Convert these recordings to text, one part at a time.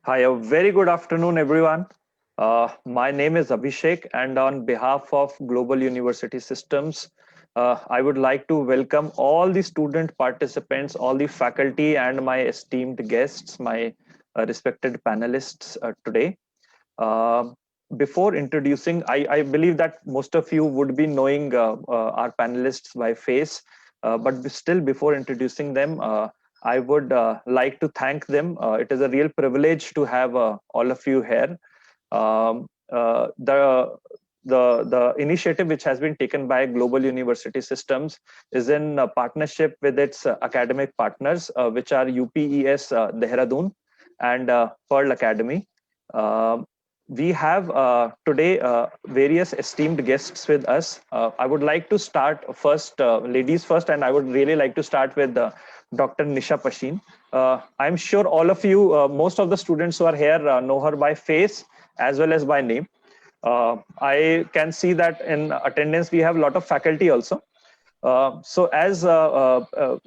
Hi, a very good afternoon, everyone. My name is Abhishek, and on behalf of Global University Systems, I would like to welcome all the student participants, all the faculty, and my esteemed guests, my respected panelists today. Uh, Before introducing, I believe that most of you would be knowing our panelists by face, but still, before introducing them, I would like to thank them. It is a real privilege to have all of you here. Um, uh, the the initiative which has been taken by Global University Systems is in partnership with its academic partners, which are UPES Dehradun and Pearl Academy. Um we have today various esteemed guests with us. I would like to start first, ladies first, and I would really like to start with Dr. Nisha Pashin. I'm sure all of you, most of the students who are here know her by face as well as by name. I can see that in attendance we have a lot of faculty also. So as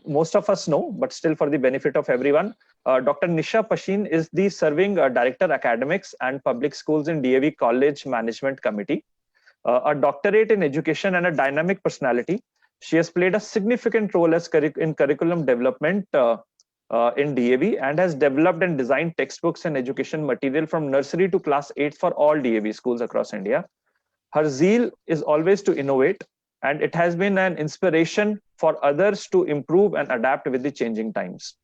most of us know, but still for the benefit of everyone, Dr. Nisha Pashin is the serving Director Academics and Public Schools in DAV College Management Committee. A doctorate in education and a dynamic personality, she has played a significant role as in curriculum development in DAV and has developed and designed textbooks and education material from nursery to class 8 for all DAV schools across India. Her zeal is always to innovate, and it has been an inspiration for others to improve and adapt with the changing times.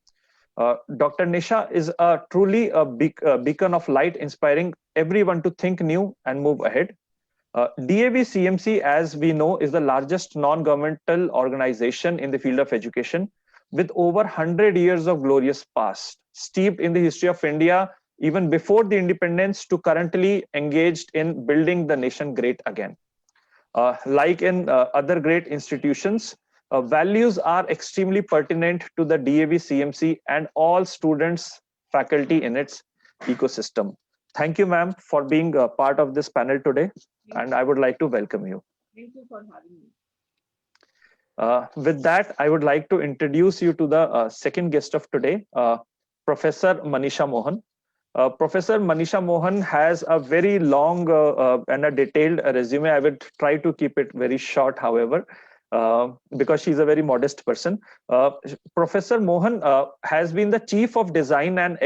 Dr. Nisha is truly a beacon of light, inspiring everyone to think new and move ahead. DAV CMC, as we know, is the largest non-governmental organization in the field of education, with over 100 years of glorious past, steeped in the history of India, even before the independence, to currently engaged in building the nation great again. Like in other great institutions, values are extremely pertinent to the DAV CMC and all students, faculty in its ecosystem. Thank you, ma'am, for being a part of this panel today, and I would like to welcome you. Thank you for having me. With that, I would like to introduce you to the second guest of today, Professor Manisha Mohan. Professor Manisha Mohan has a very long and a detailed resume. I will try to keep it very short, however, because she's a very modest person. Professor Mohan has been the Chief of Design and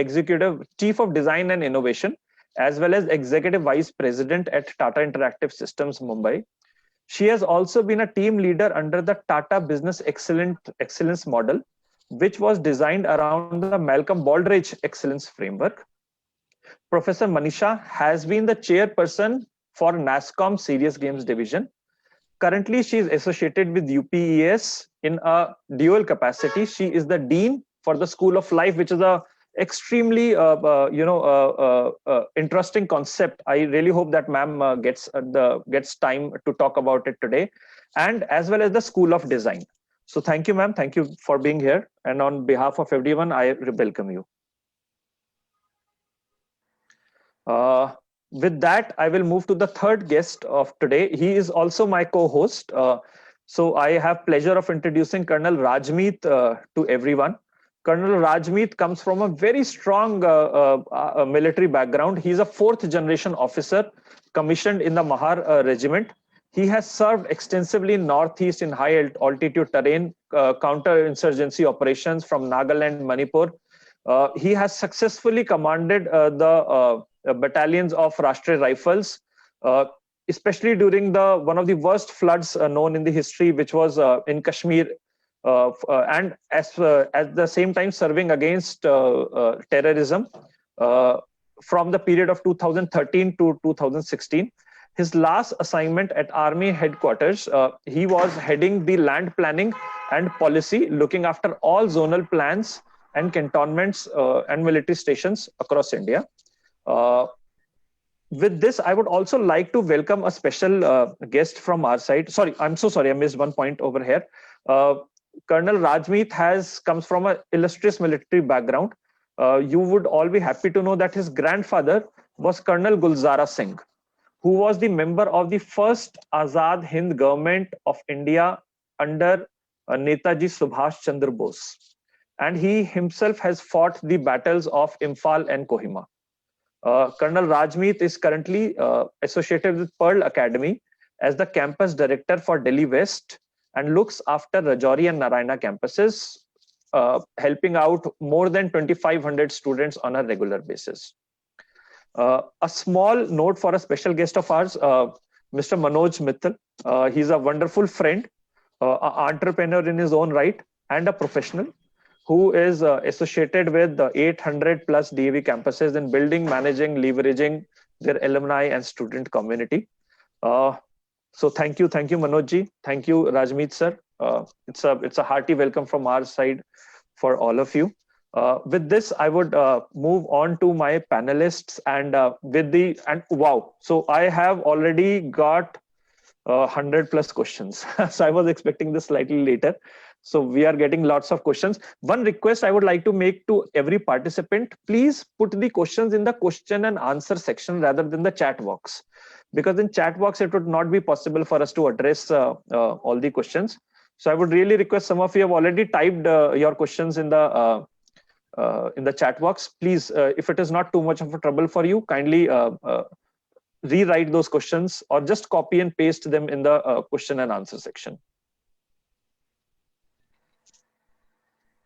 Innovation, as well as Executive Vice President at Tata Interactive Systems, Mumbai. She has also been a team leader under the Tata Business Excellence model, which was designed around the Malcolm Baldrige Excellence Framework. Professor Manisha has been the chairperson for NASSCOM Serious Games Division. Currently, she is associated with UPES in a dual capacity. She is the Dean for the School of Life, which is a extremely interesting concept. I really hope that ma'am gets time to talk about it today, and as well as the School of Design. So thank you, ma'am. Thank you for being here. And on behalf of everyone, I welcome you. With that, I will move to the third guest of today. He is also my co-host. So I have pleasure of introducing Colonel Rajmeet to everyone. Colonel Rajmeet comes from a very strong military background. He's a fourth generation officer commissioned in the Mahar regiment. He has served extensively in Northeast in high altitude terrain, counter-insurgency operations from Nagaland, Manipur. He has successfully commanded the battalions of Rashtriya Rifles, especially during one of the worst floods known in the history, which was in Kashmir, and at the same time serving against terrorism from the period of 2013 to 2016. His last assignment at Army headquarters, he was heading the land planning and policy, looking after all zonal plans and cantonments and military stations across India. With this, I would also like to welcome a special guest from our side. Sorry, I'm so sorry, I missed one point over here. Uh, Colonel Rajmeet comes from an illustrious military background. You would all be happy to know that his grandfather was Colonel Gulzara Singh, who was the member of the first Azad Hind government of India under Netaji Subhash Chandra Bose. And he himself has fought the battles of Imphal and Kohima. Colonel Rajmeet is currently associated with Pearl Academy as the campus director for Delhi West and looks after Rajouri and Narayana campuses, helping out more than 2,500 students on a regular basis. A small note for a special guest of ours, Mr. Manoj Mittal. He's a wonderful friend, an entrepreneur in his own right, and a professional who is associated with the 800 plus DAV campuses in building, managing, leveraging their alumni and student community. So thank you, Manojji. Thank you, Rajmeet sir. It's a hearty welcome from our side for all of you. With this, I would move on to my panelists and wow. So I have already got 100 plus questions. So I was expecting this slightly later. So we are getting lots of questions. One request I would like to make to every participant, please put the questions in the question and answer section rather than the chat box. Because in chat box, it would not be possible for us to address all the questions. So I would really request, some of you have already typed your questions in the chat box. Please, if it is not too much of a trouble for you, kindly rewrite those questions or just copy and paste them in the question and answer section.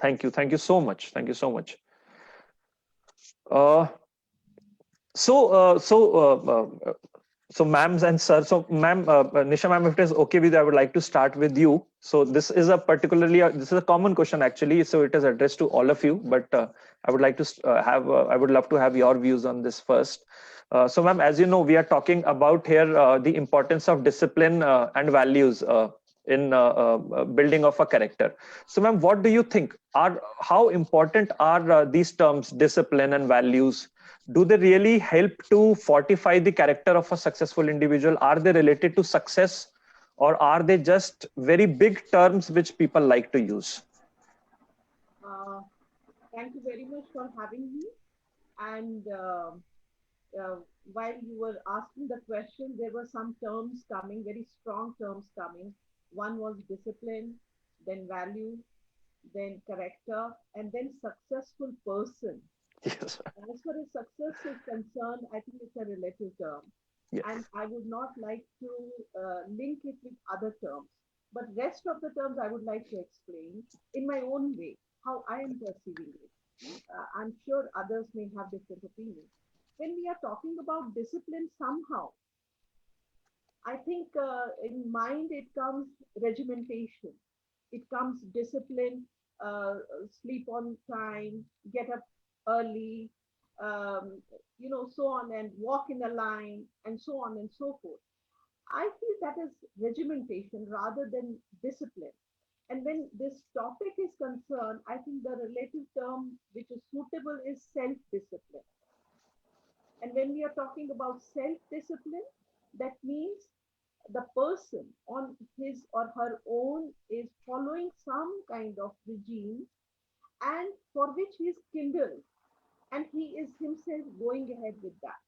Thank you so much. Thank you so much. So ma'ams and sir, so ma'am, Nisha ma'am, if it is okay with you, I would like to start with you. So this is a common question actually, so it is addressed to all of you, but I would like to I would love to have your views on this first. So ma'am, as you know, we are talking about here the importance of discipline and values in building of a character. So ma'am, what do you think how important are these terms, discipline and values? Do they really help to fortify the character of a successful individual? Are they related to success, or are they just very big terms which people like to use? Thank you very much for having me. And while you were asking the question, there were some terms coming, very strong terms coming. One was discipline, then value, then character, and then successful person. Yes. As far as success is concerned, I think it's a relative term. Yes. And I would not like to link it with other terms. But rest of the terms I would like to explain in my own way, how I am perceiving it. I'm sure others may have different opinions. When we are talking about discipline, somehow, I think in mind it comes regimentation. It comes discipline, sleep on time, get up early, um, so on, and walk in a line, and so on and so forth. I feel that is regimentation rather than discipline. And when this topic is concerned, I think the relative term which is suitable is self discipline. And when we are talking about self discipline, that means the person on his or her own is following some kind of regime and for which he is kindled and he is himself going ahead with that.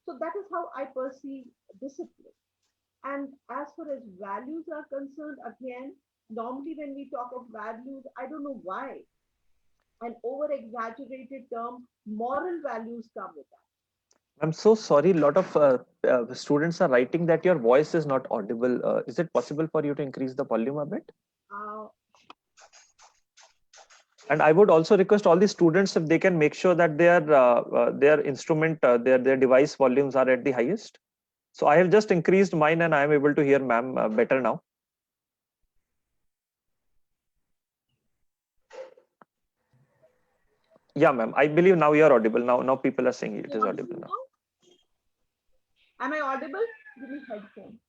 So that is how I perceive discipline. And as far as values are concerned, again, normally when we talk of values, I don't know why an over exaggerated term, moral values come with that. I'm so sorry. A lot of students are writing that your voice is not audible. Is it possible for you to increase the volume a bit? Uh, And I would also request all the students if they can make sure that their instrument, their device volumes are at the highest. So I have just increased mine and I am able to hear ma'am better now. Yeah, ma'am. I believe now you are audible. Now people are saying it is audible now. Am I audible? Give me headphone.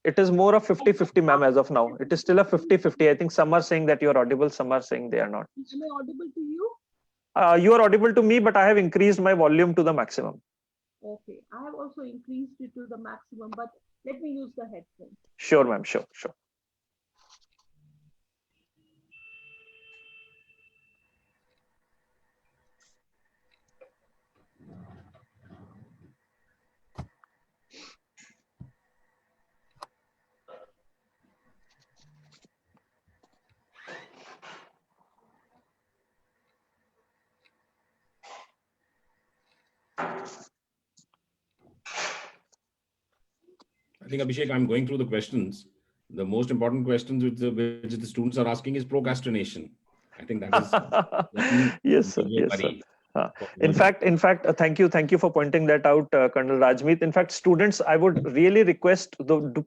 It is more of 50-50, ma'am, as of now. It is still a 50-50. I think some are saying that you're audible, some are saying they are not. Am I audible to you? You are audible to me, but I have increased my volume to the maximum. Okay, I have also increased it to the maximum, but let me use the headphone. Sure, ma'am, sure. I think, Abhishek, I'm going through the questions. The most important questions which the students are asking is procrastination. I think that is Yes, sir. Yes, sir. In fact, thank you for pointing that out, Colonel Rajmeet. In fact, students, I would really request,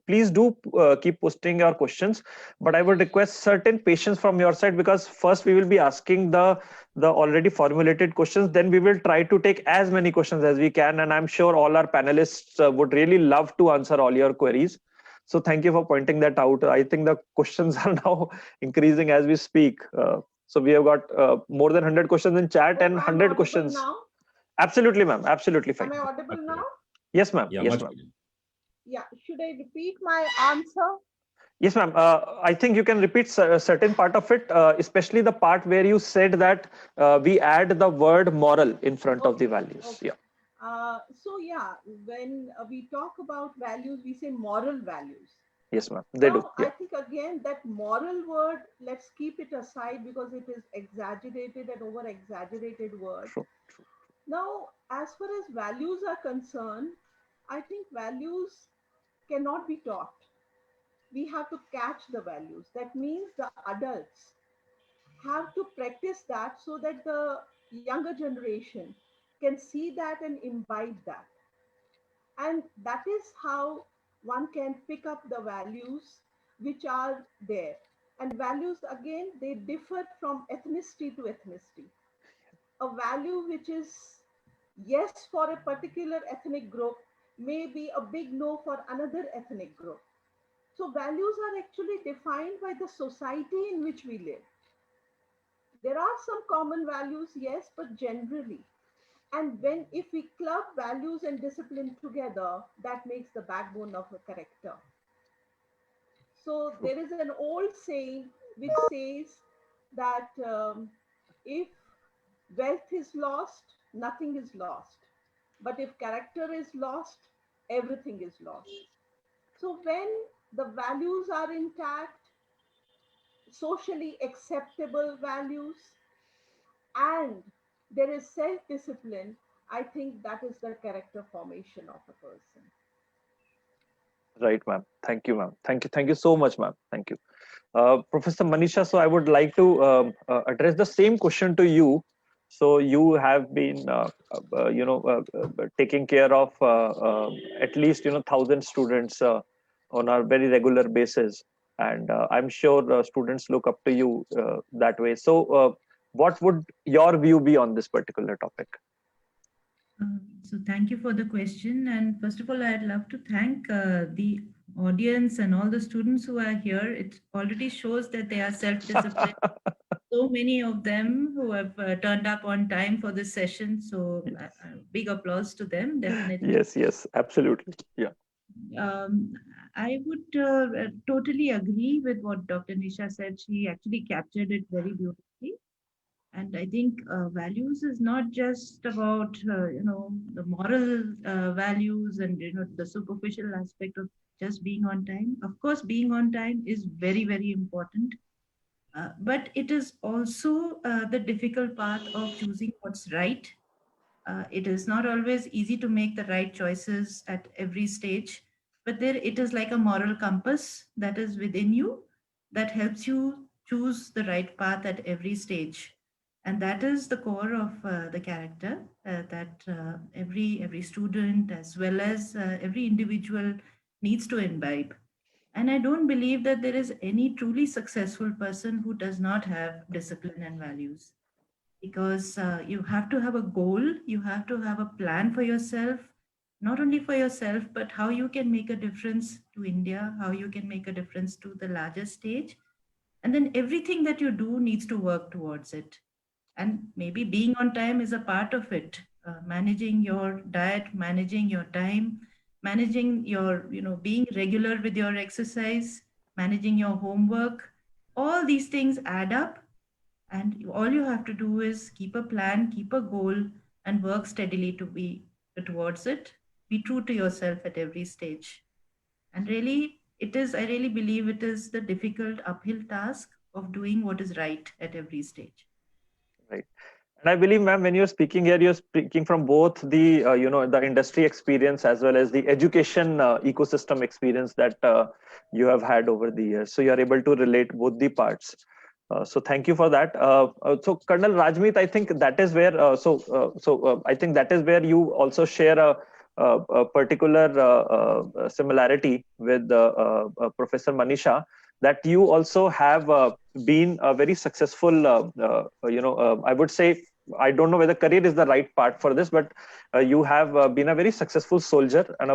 please do keep posting your questions, but I would request certain patience from your side, because first we will be asking the already formulated questions, then we will try to take as many questions as we can, and I'm sure all our panelists would really love to answer all your queries. So thank you for pointing that out. I think the questions are now increasing as we speak. So we have got more than 100 questions in chat and 100 questions. Now? Absolutely, ma'am. Absolutely fine. Am I audible now? Yes, ma'am. Yeah, yes, ma'am. Yeah. Should I repeat my answer? Yes, ma'am. I think you can repeat a certain part of it, especially the part where you said that we add the word moral in front of the values. Okay. Yeah. So yeah, when we talk about values, we say moral values. Yes, ma'am. They do. Yeah. I think again that moral word, let's keep it aside because it is exaggerated and over exaggerated word. True. Now, as far as values are concerned, I think values cannot be taught. We have to catch the values. That means the adults have to practice that so that the younger generation can see that and imbibe that. And that is how one can pick up the values which are there. And values, again, they differ from ethnicity to ethnicity. A value which is yes for a particular ethnic group may be a big no for another ethnic group. So values are actually defined by the society in which we live. There are some common values, yes, but generally. And if we club values and discipline together, that makes the backbone of a character. So there is an old saying which says that if wealth is lost, nothing is lost. But if character is lost, everything is lost. So when the values are intact, socially acceptable values, and there is self-discipline, I think that is the character formation of a person. Right, ma'am. Thank you, ma'am. Thank you so much, ma'am. Thank you. Professor Manisha, so I would like to address the same question to you. So you have been, taking care of at least 1,000 students on a very regular basis, and I'm sure students look up to you that way. So, what would your view be on this particular topic? So thank you for the question. And first of all, I'd love to thank the audience and all the students who are here. It already shows that they are self-disciplined. So many of them who have turned up on time for this session. So big applause to them, definitely. Yes, absolutely. Yeah. I would totally agree with what Dr. Nisha said. She actually captured it very beautifully. And I think values is not just about the moral values and the superficial aspect of just being on time. Of course, being on time is very, very important, but it is also the difficult part of choosing what's right. It is not always easy to make the right choices at every stage, but there it is like a moral compass that is within you that helps you choose the right path at every stage, and that is the core of the character that every student as well as every individual needs to imbibe. And I don't believe that there is any truly successful person who does not have discipline and values. because you have to have a goal, you have to have a plan for yourself, not only for yourself, but how you can make a difference to India, how you can make a difference to the larger stage. And then everything that you do needs to work towards it. And maybe being on time is a part of it. Managing your diet, managing your time, managing your, being regular with your exercise, managing your homework, all these things add up, and all you have to do is keep a plan, keep a goal, and work steadily to be towards it. Be true to yourself at every stage. And really, I really believe it is the difficult uphill task of doing what is right at every stage. Right. And I believe, ma'am, when you're speaking here, you're speaking from both the, the industry experience as well as the education ecosystem experience that you have had over the years. So you're able to relate both the parts. So thank you for that. So Colonel Rajmeet, I think that is where, I think that is where you also share a particular similarity with Professor Manisha, that you also have been a very successful, I would say, I don't know whether career is the right part for this, but you have been a very successful soldier and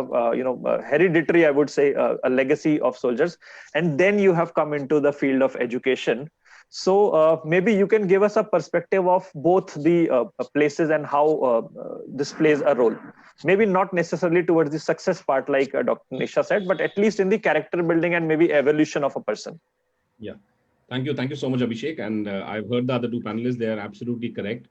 hereditary, I would say, a legacy of soldiers. And then you have come into the field of education. So maybe you can give us a perspective of both the places and how this plays a role. Maybe not necessarily towards the success part, like Dr. Nisha said, but at least in the character building and maybe evolution of a person. Yeah. Thank you. Thank you so much, Abhishek. And I've heard the other two panelists. They are absolutely correct.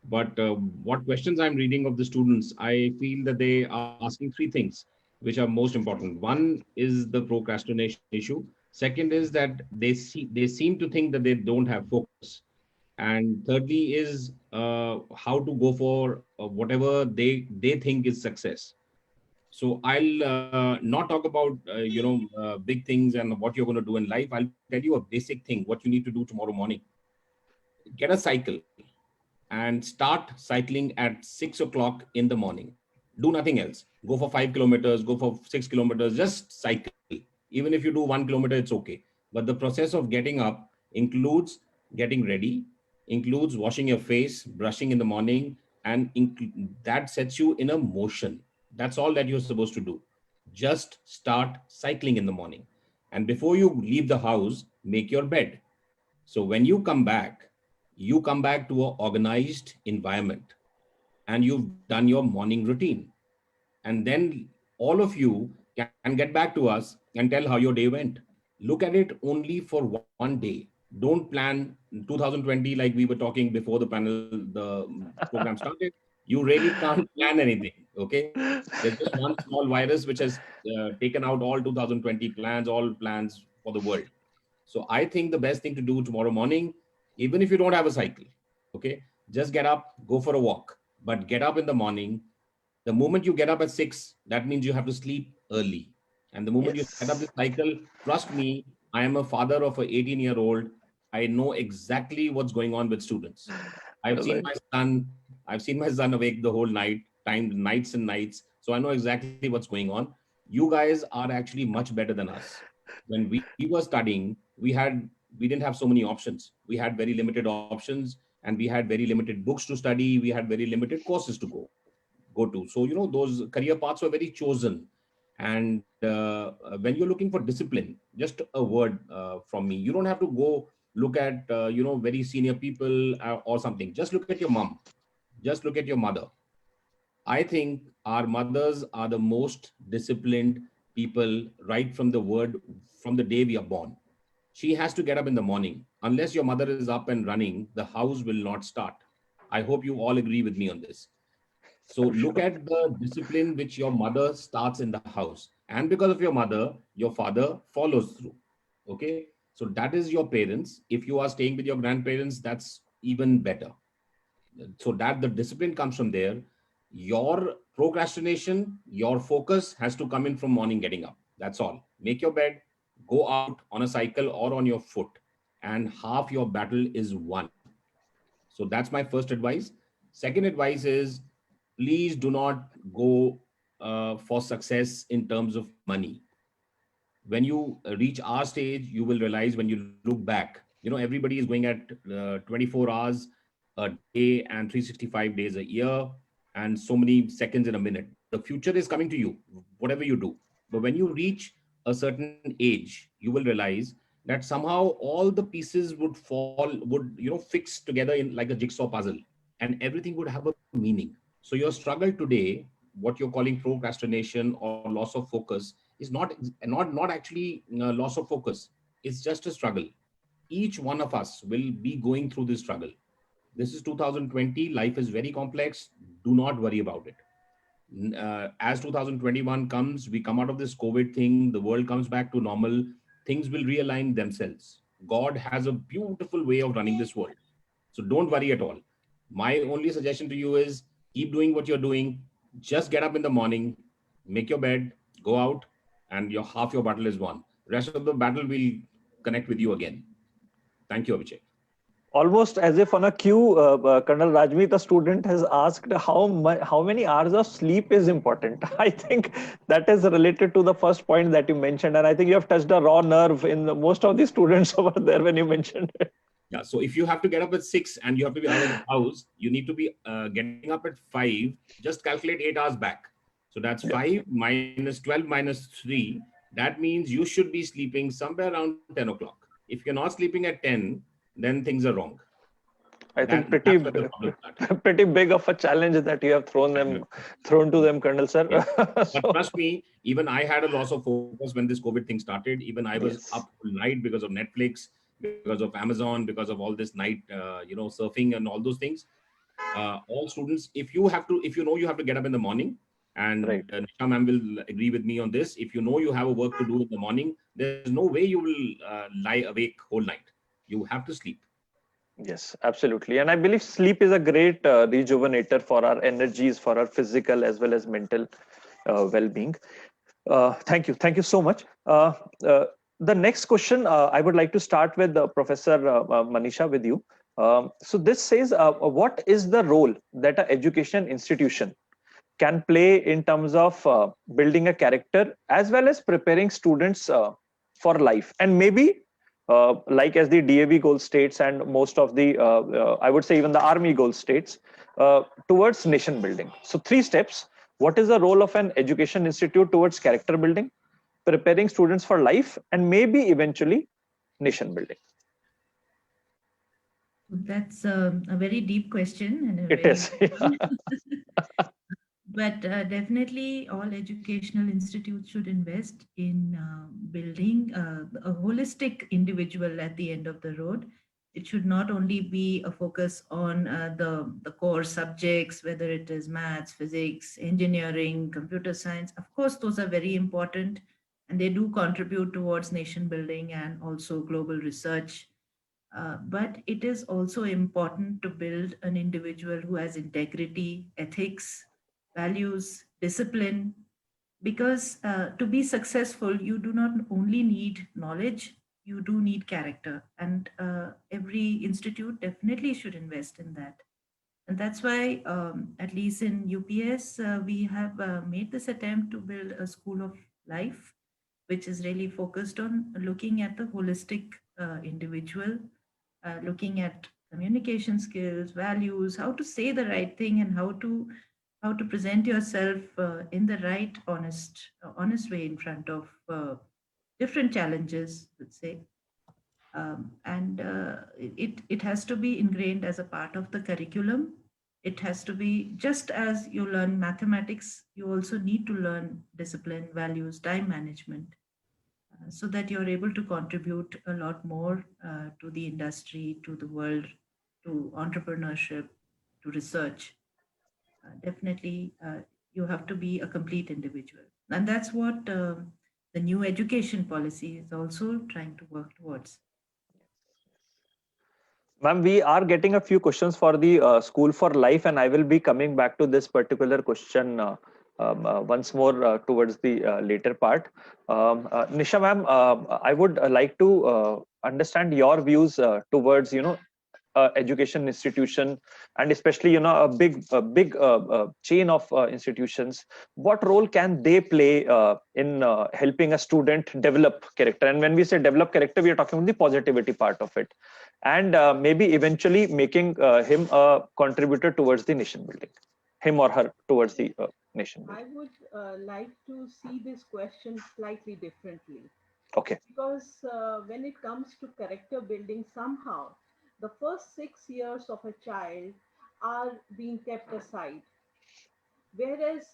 But what questions I'm reading of the students, I feel that they are asking three things, which are most important. One is the procrastination issue. Second is that they seem to think that they don't have focus. And thirdly is how to go for whatever they think is success. So I'll not talk about big things and what you're going to do in life. I'll tell you a basic thing: what you need to do tomorrow morning. Get a cycle and start cycling at 6 o'clock in the morning. Do nothing else. Go for 5 kilometers. Go for 6 kilometers. Just cycle. Even if you do 1 kilometer, it's okay. But the process of getting up includes getting ready, includes washing your face, brushing in the morning, and that sets you in a motion. That's all that you're supposed to do. Just start cycling in the morning. And before you leave the house, make your bed. So when you come back to an organized environment and you've done your morning routine. And then all of you can get back to us and tell how your day went. Look at it only for one day. Don't plan 2020 like we were talking before the program started. You really can't plan anything. Okay. There's just one small virus which has taken out all 2020 plans, all plans for the world. So I think the best thing to do tomorrow morning, even if you don't have a cycle, okay, just get up, go for a walk, but get up in the morning. The moment you get up at 6, that means you have to sleep early. And the moment you set up Yes. this cycle, trust me, I am a father of an 18-year-old. I know exactly what's going on with students. Right. I've seen my son awake the whole night, nights and nights. So I know exactly what's going on. You guys are actually much better than us. When we were studying, we didn't have so many options. We had very limited options, and we had very limited books to study. We had very limited courses to go to. So, those career paths were very chosen. And when you're looking for discipline, just a word from me, you don't have to go look at, very senior people or something. Just look at your mom. Just look at your mother. I think our mothers are the most disciplined people right from the day we are born. She has to get up in the morning. Unless your mother is up and running, the house will not start. I hope you all agree with me on this. So For look sure. at the discipline which your mother starts in the house. And because of your mother, your father follows through. Okay. So that is your parents. If you are staying with your grandparents, that's even better. So that the discipline comes from there. Your procrastination, your focus has to come in from morning getting up. That's all. Make your bed, go out on a cycle or on your foot, and half your battle is won. So that's my first advice. Second advice is, please do not go for success in terms of money. When you reach our stage, you will realize when you look back, everybody is going at 24 hours a day and 365 days a year and so many seconds in a minute. The future is coming to you, whatever you do. But when you reach a certain age, you will realize that somehow all the pieces would fall, would, fix together in like a jigsaw puzzle, and everything would have a meaning. So your struggle today, what you're calling procrastination or loss of focus, is not actually loss of focus. It's just a struggle. Each one of us will be going through this struggle. This is 2020. Life is very complex. Do not worry about it. As 2021 comes, we come out of this COVID thing, the world comes back to normal, things will realign themselves. God has a beautiful way of running this world. So don't worry at all. My only suggestion to you is keep doing what you're doing. Just get up in the morning, make your bed, go out, and half your battle is won. Rest of the battle will connect with you again. Thank you, Abhishek. Almost as if on a cue, Colonel Rajmeet, a student has asked how many hours of sleep is important. I think that is related to the first point that you mentioned, and I think you have touched a raw nerve in most of the students over there when you mentioned it. Yeah, so if you have to get up at 6 and you have to be out of the house, you need to be getting up at 5. Just calculate 8 hours back. So that's 5 minus 12 minus 3. That means you should be sleeping somewhere around 10 o'clock. If you're not sleeping at 10, then things are wrong. I think pretty big of a challenge that you have thrown to them, Colonel sir. Yeah. But trust me, even I had a loss of focus when this COVID thing started. Even I was up all night because of Netflix, because of Amazon, because of all this night, surfing and all those things. All students, if you know you have to get up in the morning, and Nisha ma'am will agree with me on this. If you know you have a work to do in the morning, there's no way you will lie awake whole night. You have to sleep. Yes, absolutely. And I believe sleep is a great rejuvenator for our energies, for our physical as well as mental well-being. Thank you. Thank you so much. The next question, I would like to start with Professor Manisha with you. So this says, what is the role that an education institution can play in terms of building a character as well as preparing students for life? And maybe like as the DAV goal states and most of the, I would say even the Army goal states, towards nation building. So 3 steps. What is the role of an education institute towards character building, preparing students for life, and maybe eventually nation building? That's a very deep question. And it is. But definitely all educational institutes should invest in building a holistic individual at the end of the road. It should not only be a focus on the core subjects, whether it is maths, physics, engineering, computer science. Of course, those are very important and they do contribute towards nation building and also global research. But it is also important to build an individual who has integrity, ethics, values, discipline, because to be successful, you do not only need knowledge, you do need character. And every institute definitely should invest in that. And that's why, at least in UPS, we have made this attempt to build a school of life, which is really focused on looking at the holistic individual, looking at communication skills, values, how to say the right thing, and how to present yourself in the right, honest way in front of different challenges, let's say. And it has to be ingrained as a part of the curriculum. It has to be, just as you learn mathematics, you also need to learn discipline, values, time management, so that you're able to contribute a lot more to the industry, to the world, to entrepreneurship, to research. Definitely, you have to be a complete individual. And that's what the new education policy is also trying to work towards. Ma'am, we are getting a few questions for the School for Life, and I will be coming back to this particular question once more towards the later part. Nisha ma'am, I would like to understand your views towards, education institution, and especially a big chain of institutions. What role can they play in helping a student develop character? And when we say develop character, we are talking about the positivity part of it. and maybe eventually making him a contributor towards the nation building, him or her towards the nation I building. would like to see this question slightly differently, Okay. because when it comes to character building, somehow the first 6 years of a child are being kept aside. Whereas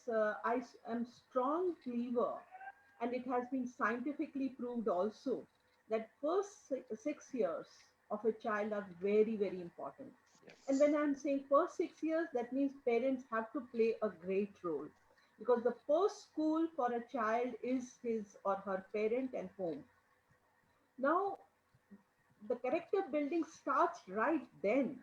am strong believer, and it has been scientifically proved also, that first 6 years of a child are very, very important. And when I'm saying first 6 years, that means parents have to play a great role, because the first school for a child is his or her parent and home. Now, the character building starts right then.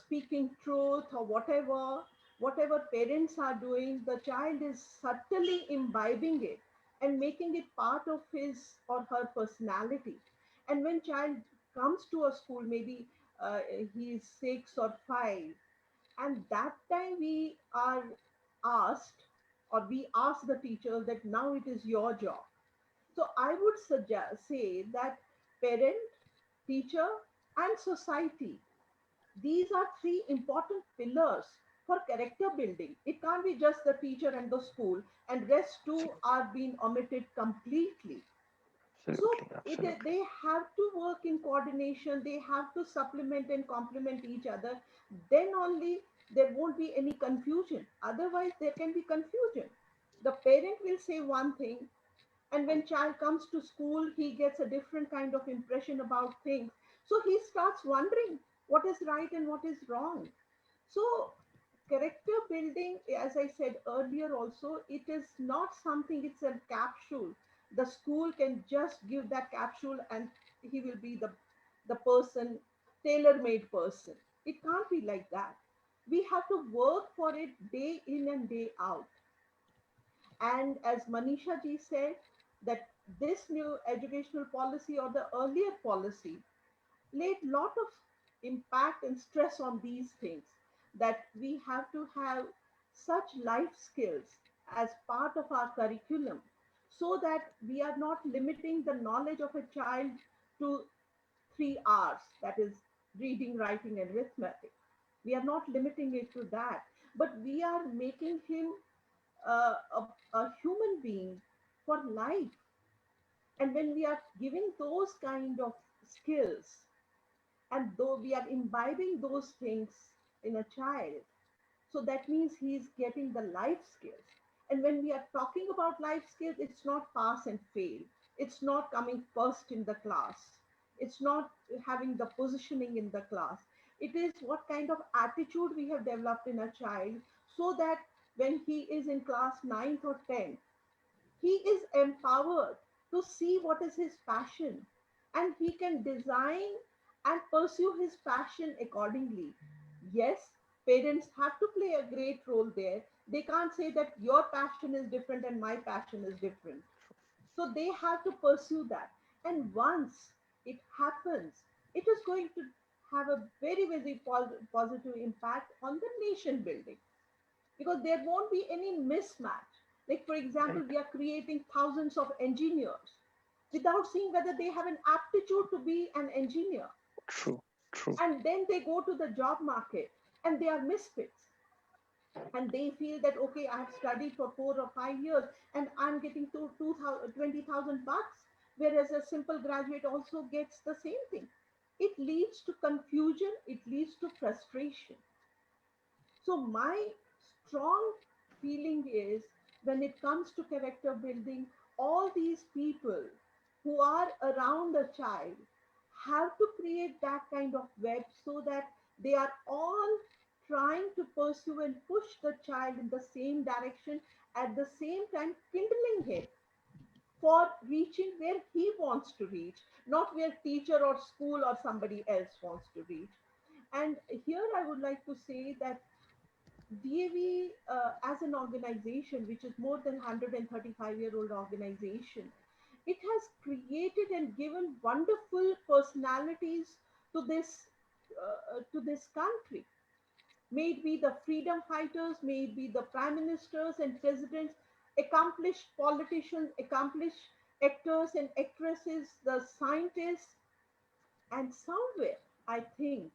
Speaking truth or whatever parents are doing, the child is subtly imbibing it and making it part of his or her personality. And when child comes to a school, maybe he is 6 or 5, and that time we are asked, or we ask the teachers that now it is your job. So I would suggest say that parent, teacher, and society, these are three important pillars for character building. It can't be just the teacher and the school, and rest two are being omitted completely. So Absolutely, absolutely. they have to work in coordination. They have to supplement and complement each other. Then only there won't be any confusion. Otherwise, there can be confusion. The parent will say one thing, and when child comes to school, he gets a different kind of impression about things. So he starts wondering what is right and what is wrong. So character building, as I said earlier also, it is not something, it's a capsule. The school can just give that capsule and he will be the person, tailor-made person. It can't be like that. We have to work for it day in and day out. And as Manisha ji said, that this new educational policy or the earlier policy laid lot of impact and stress on these things, that we have to have such life skills as part of our curriculum, so that we are not limiting the knowledge of a child to 3 hours, that is reading, writing, and arithmetic. We are not limiting it to that, but we are making him a human being for life. And when we are giving those kind of skills, and though we are imbibing those things in a child, so that means he is getting the life skills. And when we are talking about life skills, it's not pass and fail, it's not coming first in the class, it's not having the positioning in the class. It is what kind of attitude we have developed in a child, so that when he is in class 9th or 10th, he is empowered to see what is his passion, and he can design and pursue his passion accordingly. Yes, parents have to play a great role there. They can't say that your passion is different and my passion is different. So they have to pursue that. And once it happens, it is going to have a very, very positive impact on the nation building, because there won't be any mismatch. Like, for example, Right. we are creating thousands of engineers without seeing whether they have an aptitude to be an engineer. True, true. And then they go to the job market and they are misfits. And they feel that, okay, I have studied for 4 or 5 years and I'm getting to 20,000 bucks, whereas a simple graduate also gets the same thing. It leads to confusion, it leads to frustration. So my strong feeling is, when it comes to character building, all these people who are around a child have to create that kind of web, so that they are all trying to pursue and push the child in the same direction, at the same time kindling him for reaching where he wants to reach, not where teacher or school or somebody else wants to reach. And here I would like to say that DAV, as an organization, which is more than 135-year-old organization, it has created and given wonderful personalities to this country. May it be the freedom fighters, may it be the prime ministers and presidents, accomplished politicians, accomplished actors and actresses, the scientists. And somewhere, I think,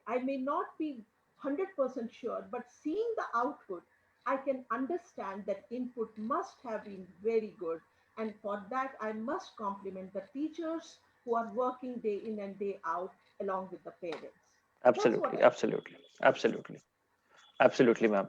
I may not be 100% sure, but seeing the output, I can understand that input must have been very good. And for that, I must compliment the teachers who are working day in and day out along with the parents. That's what Absolutely, I feel. absolutely, absolutely, absolutely, ma'am.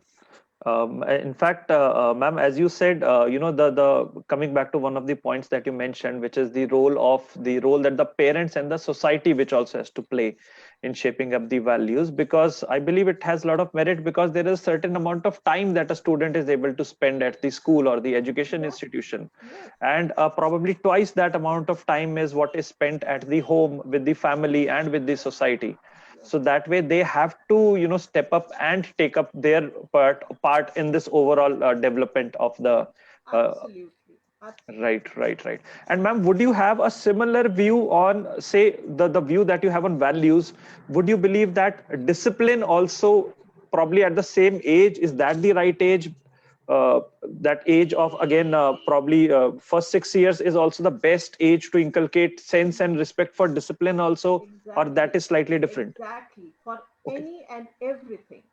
In fact, ma'am, as you said, the coming back to one of the points that you mentioned, which is the role that the parents and the society, which also has to play in shaping up the values, because I believe it has a lot of merit, because there is a certain amount of time that a student is able to spend at the school or the education Yes, institution, yes, and probably twice that amount of time is what is spent at the home with the family and with the society. yes. So that way they have to step up and take up their part in this overall development of the uh, Absolutely. Absolutely. right. And ma'am, would you have a similar view on, say, the view that you have on values? Would you believe that discipline also, probably at the same age, is that the right age? That age of, again, probably first 6 years is also the best age to inculcate sense and respect for discipline also, or that Exactly. is slightly different? Exactly. For Okay. any and everything.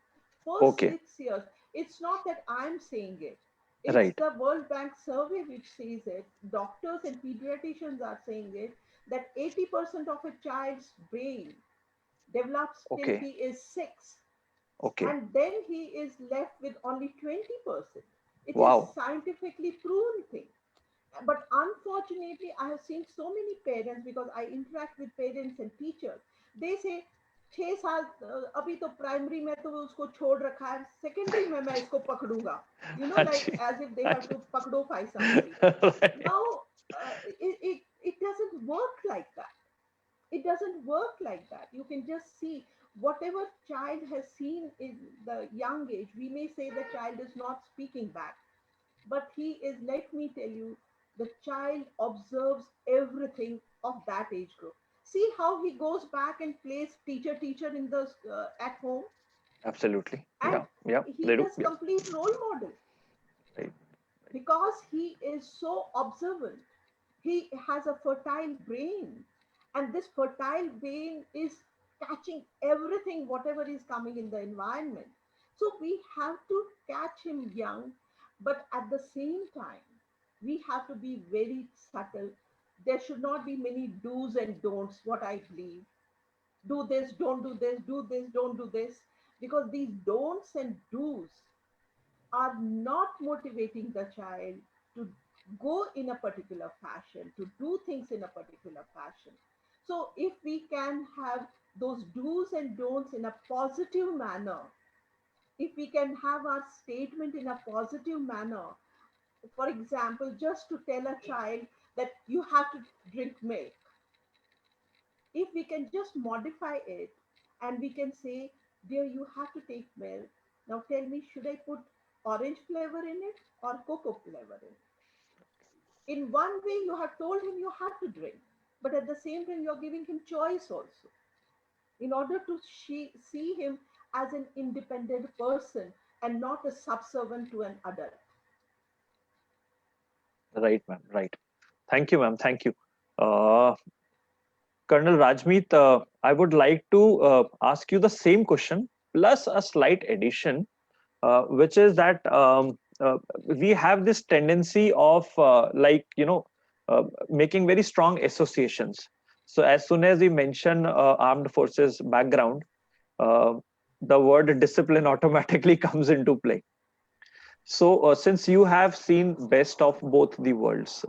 First Okay. 6 years, it's not that I'm saying it. It's Right. the World Bank survey which says it. Doctors and pediatricians are saying it that 80% of a child's brain develops till Okay. he is 6, Okay. and then he is left with only 20%. It is Wow. scientifically proven thing. But unfortunately, I have seen so many parents, because I interact with parents and teachers. They say 6 साल अभी तो primary में तो उसको छोड़ रखा है, secondary में मैं इसको पकड़ूंगा, like Achi. as if they have Achi. to pakdofy somebody. Right. Now, it doesn't work like that. It doesn't work like that. You can just see whatever child has seen in the young age. We may say the child is not speaking back, but he is, let me tell you, the child observes everything of that age group. See how he goes back and plays teacher in the at home, Absolutely. and Yeah. Yeah. he They do. is Yeah. complete role model Right. because he is so observant. He has a fertile brain, and this fertile brain is catching everything, whatever is coming in the environment. So we have to catch him young, but at the same time, we have to be very subtle. There should not be many do's and don'ts, what I believe. Do this, don't do this, do this, don't do this, because these don'ts and do's are not motivating the child to go in a particular fashion, to do things in a particular fashion. So, if we can have those do's and don'ts in a positive manner, if we can have our statement in a positive manner, for example, just to tell a child that you have to drink milk, if we can just modify it and we can say, dear, you have to take milk. Now tell me, should I put orange flavor in it or cocoa flavor in it? In one way, you have told him you have to drink, but at the same time, you're giving him choice also in order to see him as an independent person and not a subservient to an adult. Right, ma'am. Right. Thank you, ma'am. Thank you. Uh, Colonel Rajmeet, I would like to ask you the same question plus a slight addition, which is that we have this tendency of making very strong associations. So as soon as we mention armed forces background, uh, the word discipline automatically comes into play. So since you have seen best of both the worlds,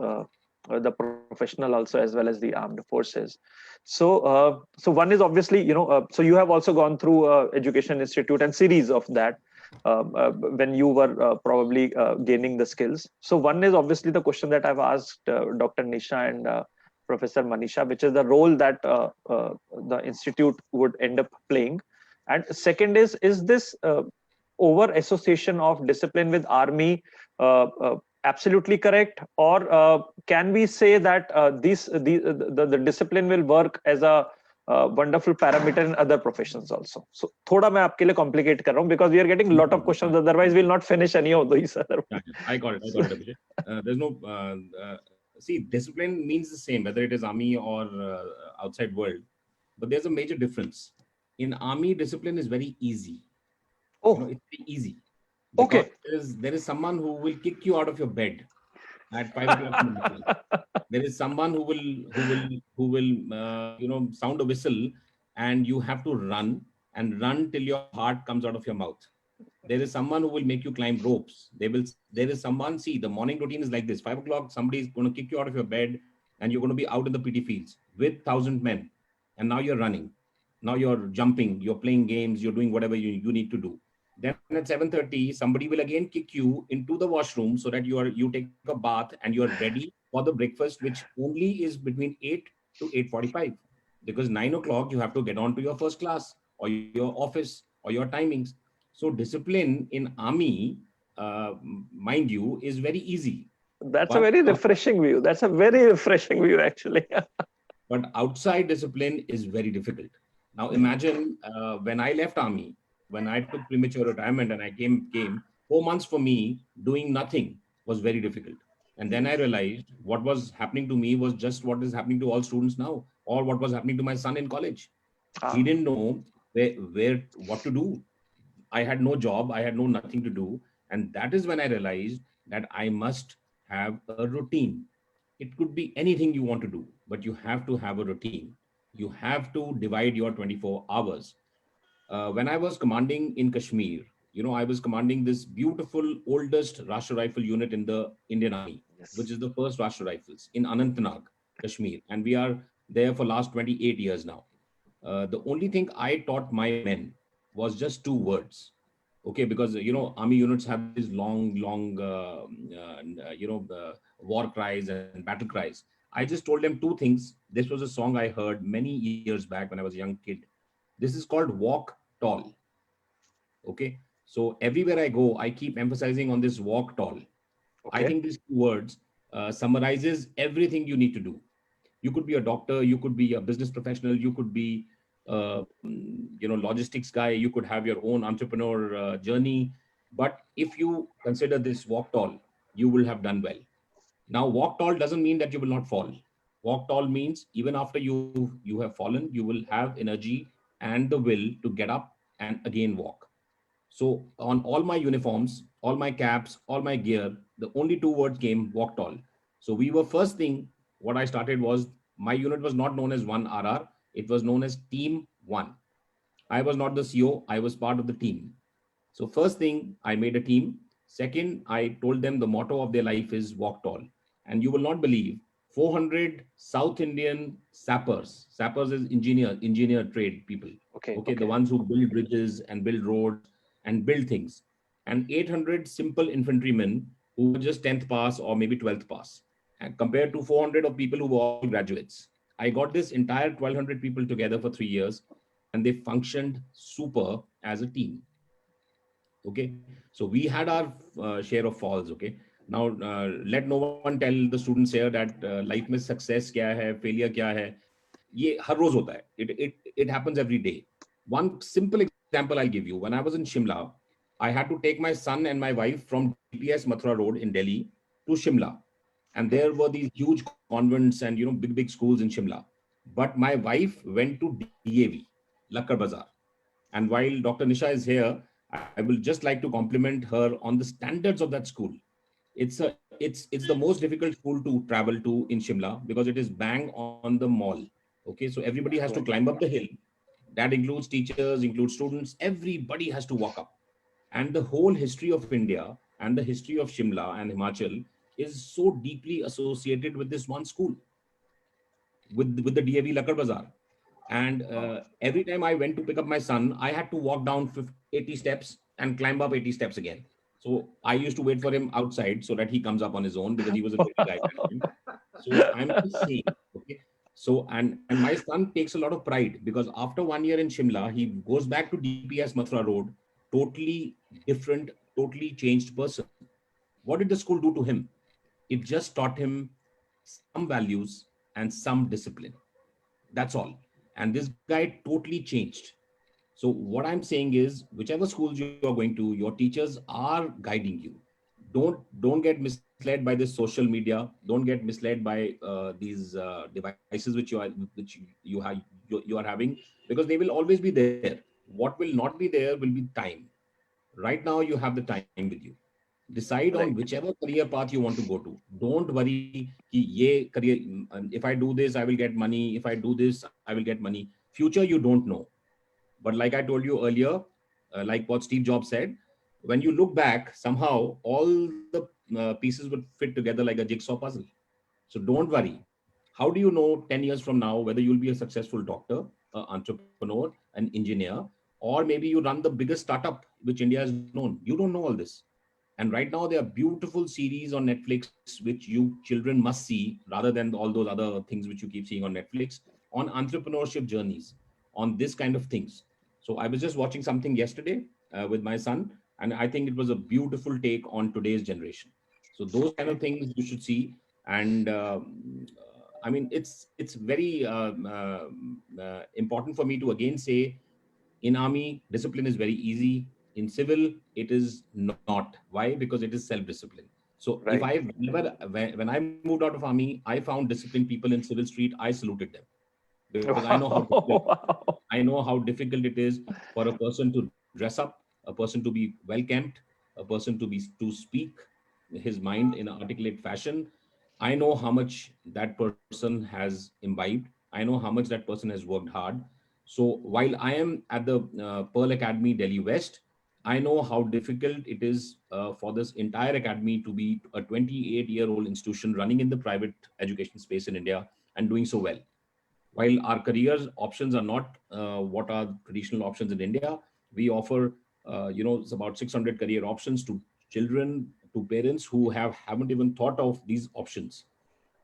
the professional also as well as the armed forces, so one is obviously, so you have also gone through education institute and series of that when you were probably gaining the skills. So one is obviously the question that I've asked Dr. Nisha and Professor Manisha, which is the role that the institute would end up playing. And second is this over association of discipline with army absolutely correct, or can we say that the discipline will work as a wonderful parameter in other professions also? So thoda main aapke liye complicate kar raha hu because we are getting a lot of questions, otherwise we'll not finish any of these other Yeah, I got it. I got it, Abhishek. There's no see, discipline means the same whether it is army or outside world. but there's a major difference. In army, discipline is very easy. Oh, It's very easy because okay. there is someone who will kick you out of your bed at 5 o'clock in the morning. There is someone who will sound a whistle, and you have to run and run till your heart comes out of your mouth. There is someone who will make you climb ropes. There is someone, see, the morning routine is like this: 5 o'clock, somebody is going to kick you out of your bed, and you're going to be out in the PT fields with 1,000 men. And now you're running. Now you're jumping, you're playing games, you're doing whatever you need to do. Then at 7:30, somebody will again kick you into the washroom so that you take a bath and you are ready for the breakfast, which only is between 8 to 8:45. Because 9 o'clock, you have to get on to your first class or your office or your timings. So discipline in army, mind you, is very easy. That's a But very refreshing view. That's a very refreshing view, actually. but outside discipline is very difficult. Now imagine when I left army, when I took premature retirement and I came 4 months for me doing nothing was very difficult. And then I realized what was happening to me was just what is happening to all students now, or what was happening to my son in college. He Ah, didn't know where what to do. I had no job, I had no nothing to do. And that is when I realized that I must have a routine. It could be anything you want to do, but you have to have a routine. You have to divide your 24 hours. When I was commanding in Kashmir, I was commanding this beautiful oldest Rashtra Rifle unit in the Indian Army, which yes. is the first Rashtra Rifles in Anantnag, Kashmir. And we are there for last 28 years now. The only thing I taught my men was just 2 words. Okay, because army units have these long, war cries and battle cries. I just told them 2 things. This was a song I heard many years back when I was a young kid. This is called Walk Tall. Okay, so everywhere I go, I keep emphasizing on this walk tall. I Okay. think these 2 words summarizes everything you need to do. You could be a doctor, you could be a business professional, you could be logistics guy, you could have your own entrepreneur journey. But if you consider this walk tall, you will have done well. Now walk tall doesn't mean that you will not fall. Walk tall means even after you have fallen, you will have energy and the will to get up and again walk. So on all my uniforms, all my caps, all my gear, the only 2 words came: walk tall. So we were first thing, what I started was my unit was not known as 1RR, it was known as Team 1. I was not the CO, I was part of the team. So first thing, I made a team. Second, I told them the motto of their life is walk tall. And you will not believe 400 South Indian sappers. Sappers is engineer trade people. Okay. Okay, the Okay. ones who build bridges and build roads and build things. And 800 simple infantrymen who were just 10th pass or maybe 12th pass. And compared to 400 of people who were all graduates. I got this entire 1,200 people together for 3 years, and they functioned super as a team. Okay, so we had our share of falls. Okay, now let no one tell the students here that life में success क्या है, failure क्या है. ये हर रोज होता है. It happens every day. One simple example I'll give you: when I was in Shimla, I had to take my son and my wife from DPS Mathura Road in Delhi to Shimla, and Okay. there were these huge convents and big schools in Shimla. But my wife went to DAV, Lakkar Bazaar. And while Dr. Nisha is here, I will just like to compliment her on the standards of that school. It's the most difficult school to travel to in Shimla because it is bang on the mall. Okay, so everybody has to Right. climb up the hill. That includes teachers, includes students. Everybody has to walk up. And the whole history of India and the history of Shimla and Himachal is so deeply associated with this one school, with the DAV Lakkar Bazaar. And every time I went to pick up my son, I had to walk down 80 steps and climb up 80 steps again. So I used to wait for him outside so that he comes up on his own because he was a little guy back then. So I'm just saying, okay. So and my son takes a lot of pride because after 1 year in Shimla, he goes back to DPS Mathura Road, totally different, totally changed person. What did the school do to him? It just taught him some values and some discipline. That's all. And this guy totally changed. So what I'm saying is, whichever schools you are going to, your teachers are guiding you. don't get misled by this social media. Don't get misled by these devices which you are having, because they will always be there. What will not be there will be time. Right now you have the time with you. Decide on Right. whichever career path you want to go to. Don't worry ki ye career, if I do this I will get money, if I do this I will get money. Future you don't know. But like I told you earlier, like what Steve Jobs said, when you look back, somehow all the pieces would fit together like a jigsaw puzzle. So don't worry. How do you know 10 years from now whether you'll be a successful doctor, an entrepreneur, an engineer, or maybe you run the biggest startup which India has known? You don't know all this. And right now there are beautiful series on Netflix which you children must see, rather than all those other things which you keep seeing on Netflix, on entrepreneurship journeys, on this kind of things. So I was just watching something yesterday with my son, and I think it was a beautiful take on today's generation. So those kind of Okay. things you should see. And I mean, it's very important for me to again say, in army discipline is very easy. In civil it is not. Why? Because it is self discipline. So if I Right. never, when I moved out of army, I found disciplined people in civil street, I saluted them, because I know how difficult, Wow. I know how difficult it is for a person to dress up, a person to be well kempt, a person to speak his mind in an articulate fashion. I know how much that person has imbibed. I know how much that person has worked hard. So while I am at the Pearl Academy, Delhi West, I know how difficult it is for this entire academy to be a 28-year-old institution running in the private education space in India and doing so well. While our careers options are not what are traditional options in India, we offer, it's about 600 career options to children, to parents who haven't even thought of these options.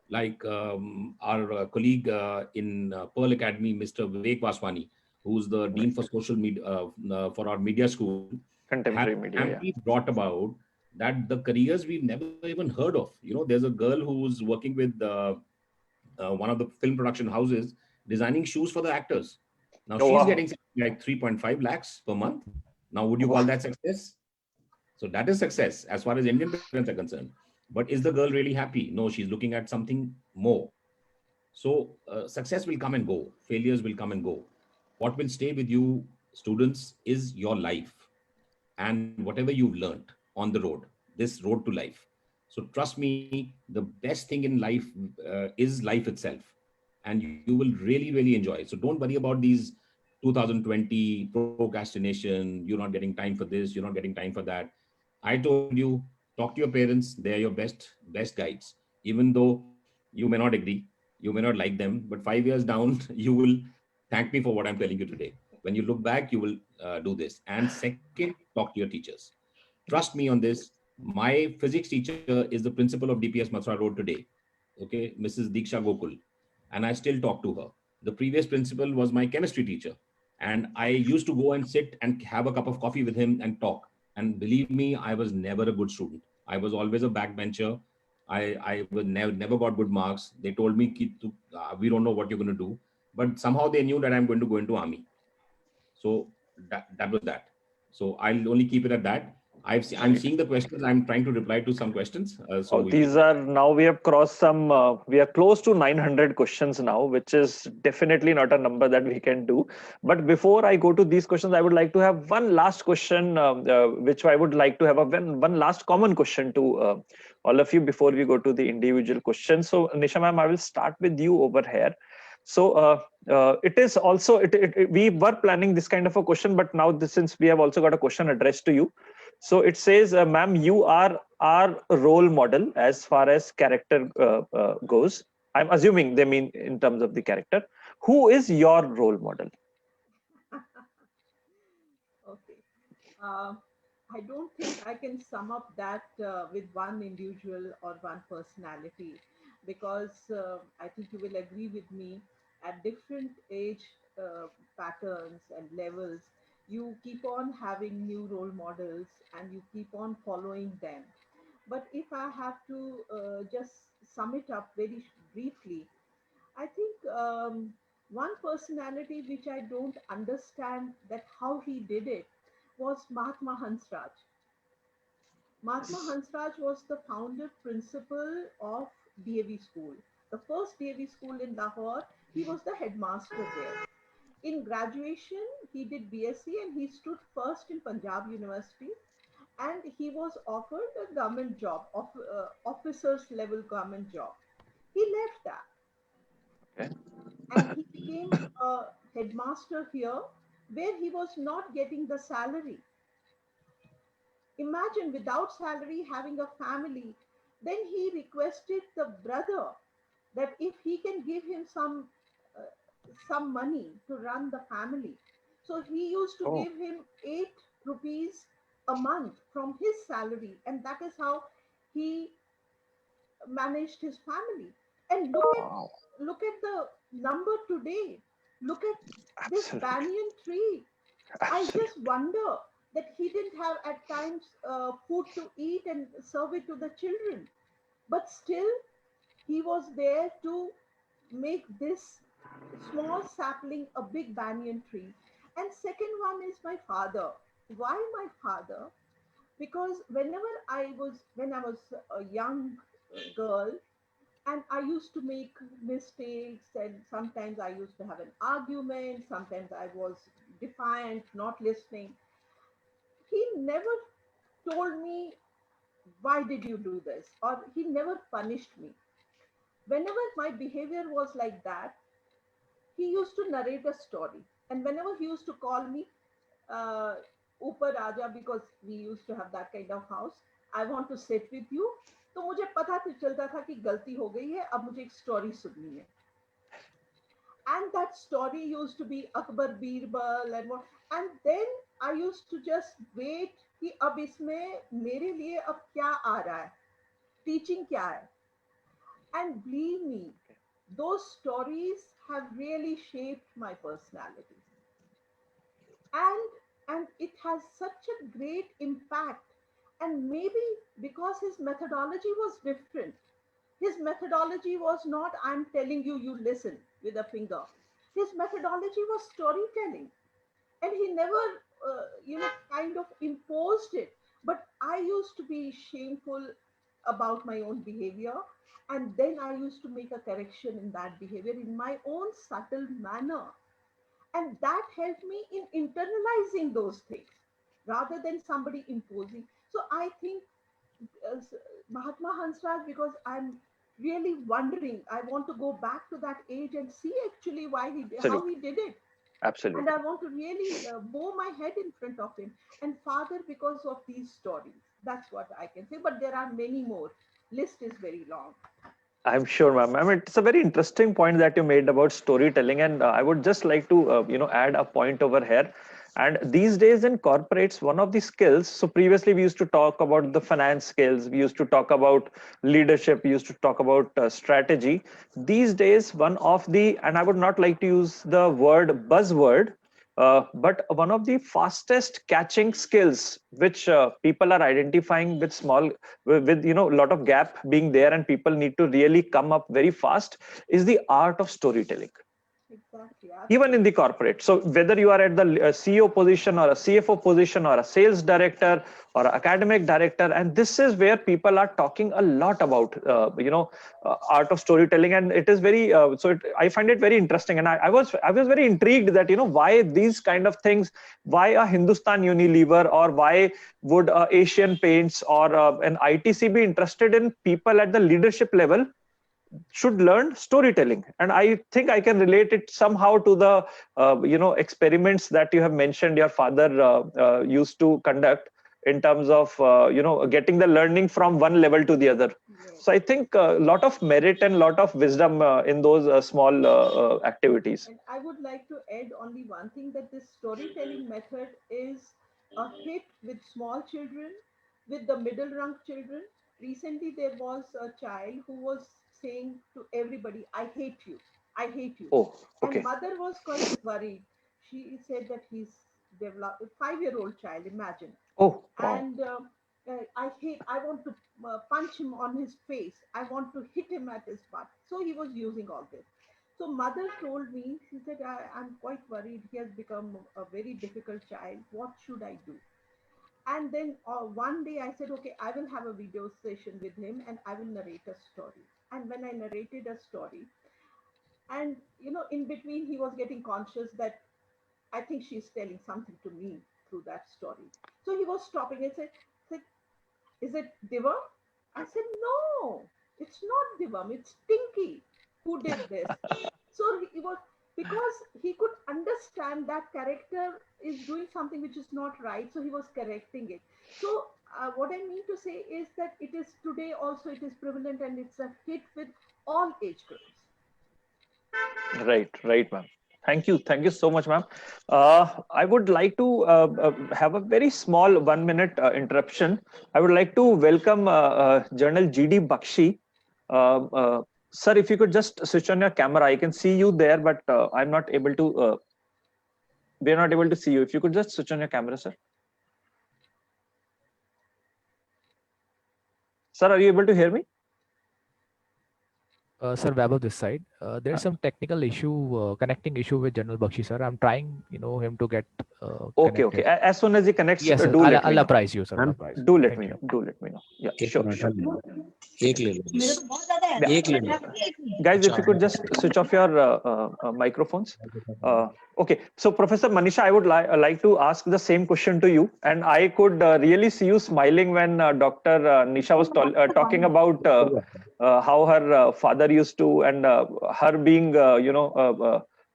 Like our colleague in Pearl Academy, Mr. Vivek Vaswani, who's the dean Right. for social media for our media school, has Contemporary media. Yeah. amply brought about that the careers we've never even heard of. There's a girl who's working with one of the film production houses, designing shoes for the actors. Now Oh, she's getting wow. something like 3.5 lakhs per month. Now, would you call Wow. that success? So that is success as far as Indian parents are concerned. But is the girl really happy? No, she's looking at something more. So success will come and go, failures will come and go. What will stay with you, students, is your life and whatever you've learned on the road, this road to life. So trust me, the best thing in life is life itself, and you will really, really enjoy. So don't worry about these 2020 procrastination. You're not getting time for this, you're not getting time for that. I told you, talk to your parents. They are your best guides. Even though you may not agree, you may not like them, but 5 years down, you will thank me for what I'm telling you today. When you look back, you will do this. And second, talk to your teachers. Trust me on this. My physics teacher is the principal of DPS Mathura Road today. Okay, Mrs. Diksha Gokul. And I still talk to her. The previous principal was my chemistry teacher. And I used to go and sit and have a cup of coffee with him and talk. And believe me, I was never a good student. I was always a backbencher. I was never got good marks. They told me, "Ki we don't know what you're going to do." But somehow they knew that I'm going to go into army. So that was that. So I'll only keep it at that. I'm Right. seeing the questions. I'm trying to reply to some questions. So Oh, we'll take these that. are now we have crossed some, we are close to 900 questions now, which is definitely not a number that we can do. But before I go to these questions, I would like to have one last question, which I would like to have one last common question to all of you before we go to the individual questions. So, Nisha ma'am, I will start with you over here. So, it is also, we were planning this kind of a question, but now since we have also got a question addressed to you, so it says, ma'am, you are our role model as far as character goes. I'm assuming they mean in terms of the character. Who is your role model? Okay. Uh, I don't think I can sum up that with one individual or one personality, because I think you will agree with me, at different age patterns and levels, you keep on having new role models and you keep on following them. But if I have to just sum it up very briefly, I think one personality which I don't understand that how he did it was Mahatma Hansraj. Mahatma Hansraj was the founder principal of DAV school, the first DAV school in Lahore. He was the headmaster there. In graduation, he did BSc and he stood first in Punjab University, and he was offered a government job, officer's level government job. He left that Okay. and he became a headmaster here where he was not getting the salary. Imagine without salary having a family. Then he requested the brother that if he can give him uh, some money to run the family. So he used to Oh, give him 8 rupees a month from his salary, and that is how he managed his family. And wow. look at the number today. Look at this Absolutely. banyan tree. I just Absolutely. wonder that he didn't have at times food to eat and serve it to the children, but still he was there to make this small sapling a big banyan tree. And second one is my father. Why my father? Because when I was a young girl, and I used to make mistakes, and sometimes I used to have an argument, sometimes I was defiant, not listening. He never told me, why did you do this? Or he never punished me. Whenever my behavior was like that, he used to narrate a story. And whenever he used to call me, uh, Upar Raja, because we used to have that kind of house, I want to sit with you. तो मुझे पता तो चलता था कि गलती हो गई है, अब मुझे एक स्टोरी सुननी है. And that story used to be Akbar Birbal and what. And then I used to just wait कि अब इसमें मेरे लिए अब क्या आ रहा है, टीचिंग क्या है. And believe me, those stories have really shaped my personality. And it has such a great impact. And maybe because his methodology was different. His methodology was not, I'm telling you, you listen with a finger. His methodology was storytelling. And he never, kind of imposed it. But I used to be shameful about my own behavior. And then I used to make a correction in that behavior in my own subtle manner. And that helped me in internalizing those things rather than somebody imposing. So I think uh, Mahatma Hansraj, because I'm really wondering, I want to go back to that age and see actually how he Absolutely. did it. And I Absolutely. want to really bow my head in front of him. And father, because of these stories. That's what I can say. But there are many more. List is very long. I'm sure, ma'am. I mean, it's a very interesting point that you made about storytelling, and I would just like to, add a point over here. And these days in corporates, one of the skills. So previously we used to talk about the finance skills, we used to talk about leadership, we used to talk about strategy. These days, one of the, and I would not like to use the word buzzword, but one of the fastest catching skills which people are identifying with small with a lot of gap being there and people need to really come up very fast is the art of storytelling, Exactly. even in the Absolutely. corporate. So whether you are at the CEO position or a CFO position or a sales director or an academic director, and this is where people are talking a lot about art of storytelling, and it is very I find it very interesting, and I was very intrigued that why these kind of things, why a Hindustan Unilever, or why would Asian Paints or an ITC be interested in people at the leadership level should learn storytelling. And I think I can relate it somehow to the experiments that you have mentioned your father used to conduct in terms of getting the learning from one level to the other. Yes. So I think a lot of merit and lot of wisdom in those small activities. And I would like to add only one thing, that this storytelling method is a hit with small children, with the middle rank children. Recently, there was a child who was saying to everybody, I hate you. I hate you. Oh, And okay. mother was quite worried. She said that he's developed, a 5-year-old child, imagine. Oh, wow. And I want to punch him on his face. I want to hit him at his butt. So he was using all this. So mother told me, she said, I'm quite worried. He has become a very difficult child. What should I do? And then one day I said, okay, I will have a video session with him and I will narrate a story. And when I narrated a story, and in between he was getting conscious that I think she's telling something to me through that story. So he was stopping and said, is it Divam? I said, no, it's not Divam, it's Tinky who did this. So he was, because he could understand that character is doing something which is not right, so he was correcting it. So what I mean to say is that it is today also it is prevalent and it's a hit with all age groups. Right, ma'am. Thank you so much, ma'am. I would like to have a very small 1 minute interruption. I would like to welcome Journal GD Bakshi. Sir, if you could just switch on your camera, I can see you there, but I'm not able to. We're not able to see you. If you could just switch on your camera, sir. Sir, are you able to hear me? Sir, Vaibhav this side. There's some technical issue, connecting issue with General Bakshi, sir. I'm trying, him to get Okay. connected. As soon as he connects, Yes, sir. do let me I'll know. apprise you, sir. I'll Ma'am, apprise you. Do let Thank me you. know. Do let me know. Yeah, एक sure. Paratha ले लो एक ले लो Yeah. एक ले लो Guys, if you could just switch off your microphones. Okay, so Professor Manisha, I would like to ask the same question to you, and I could really see you smiling when Dr. Nisha was talking about how her father used to, and her being,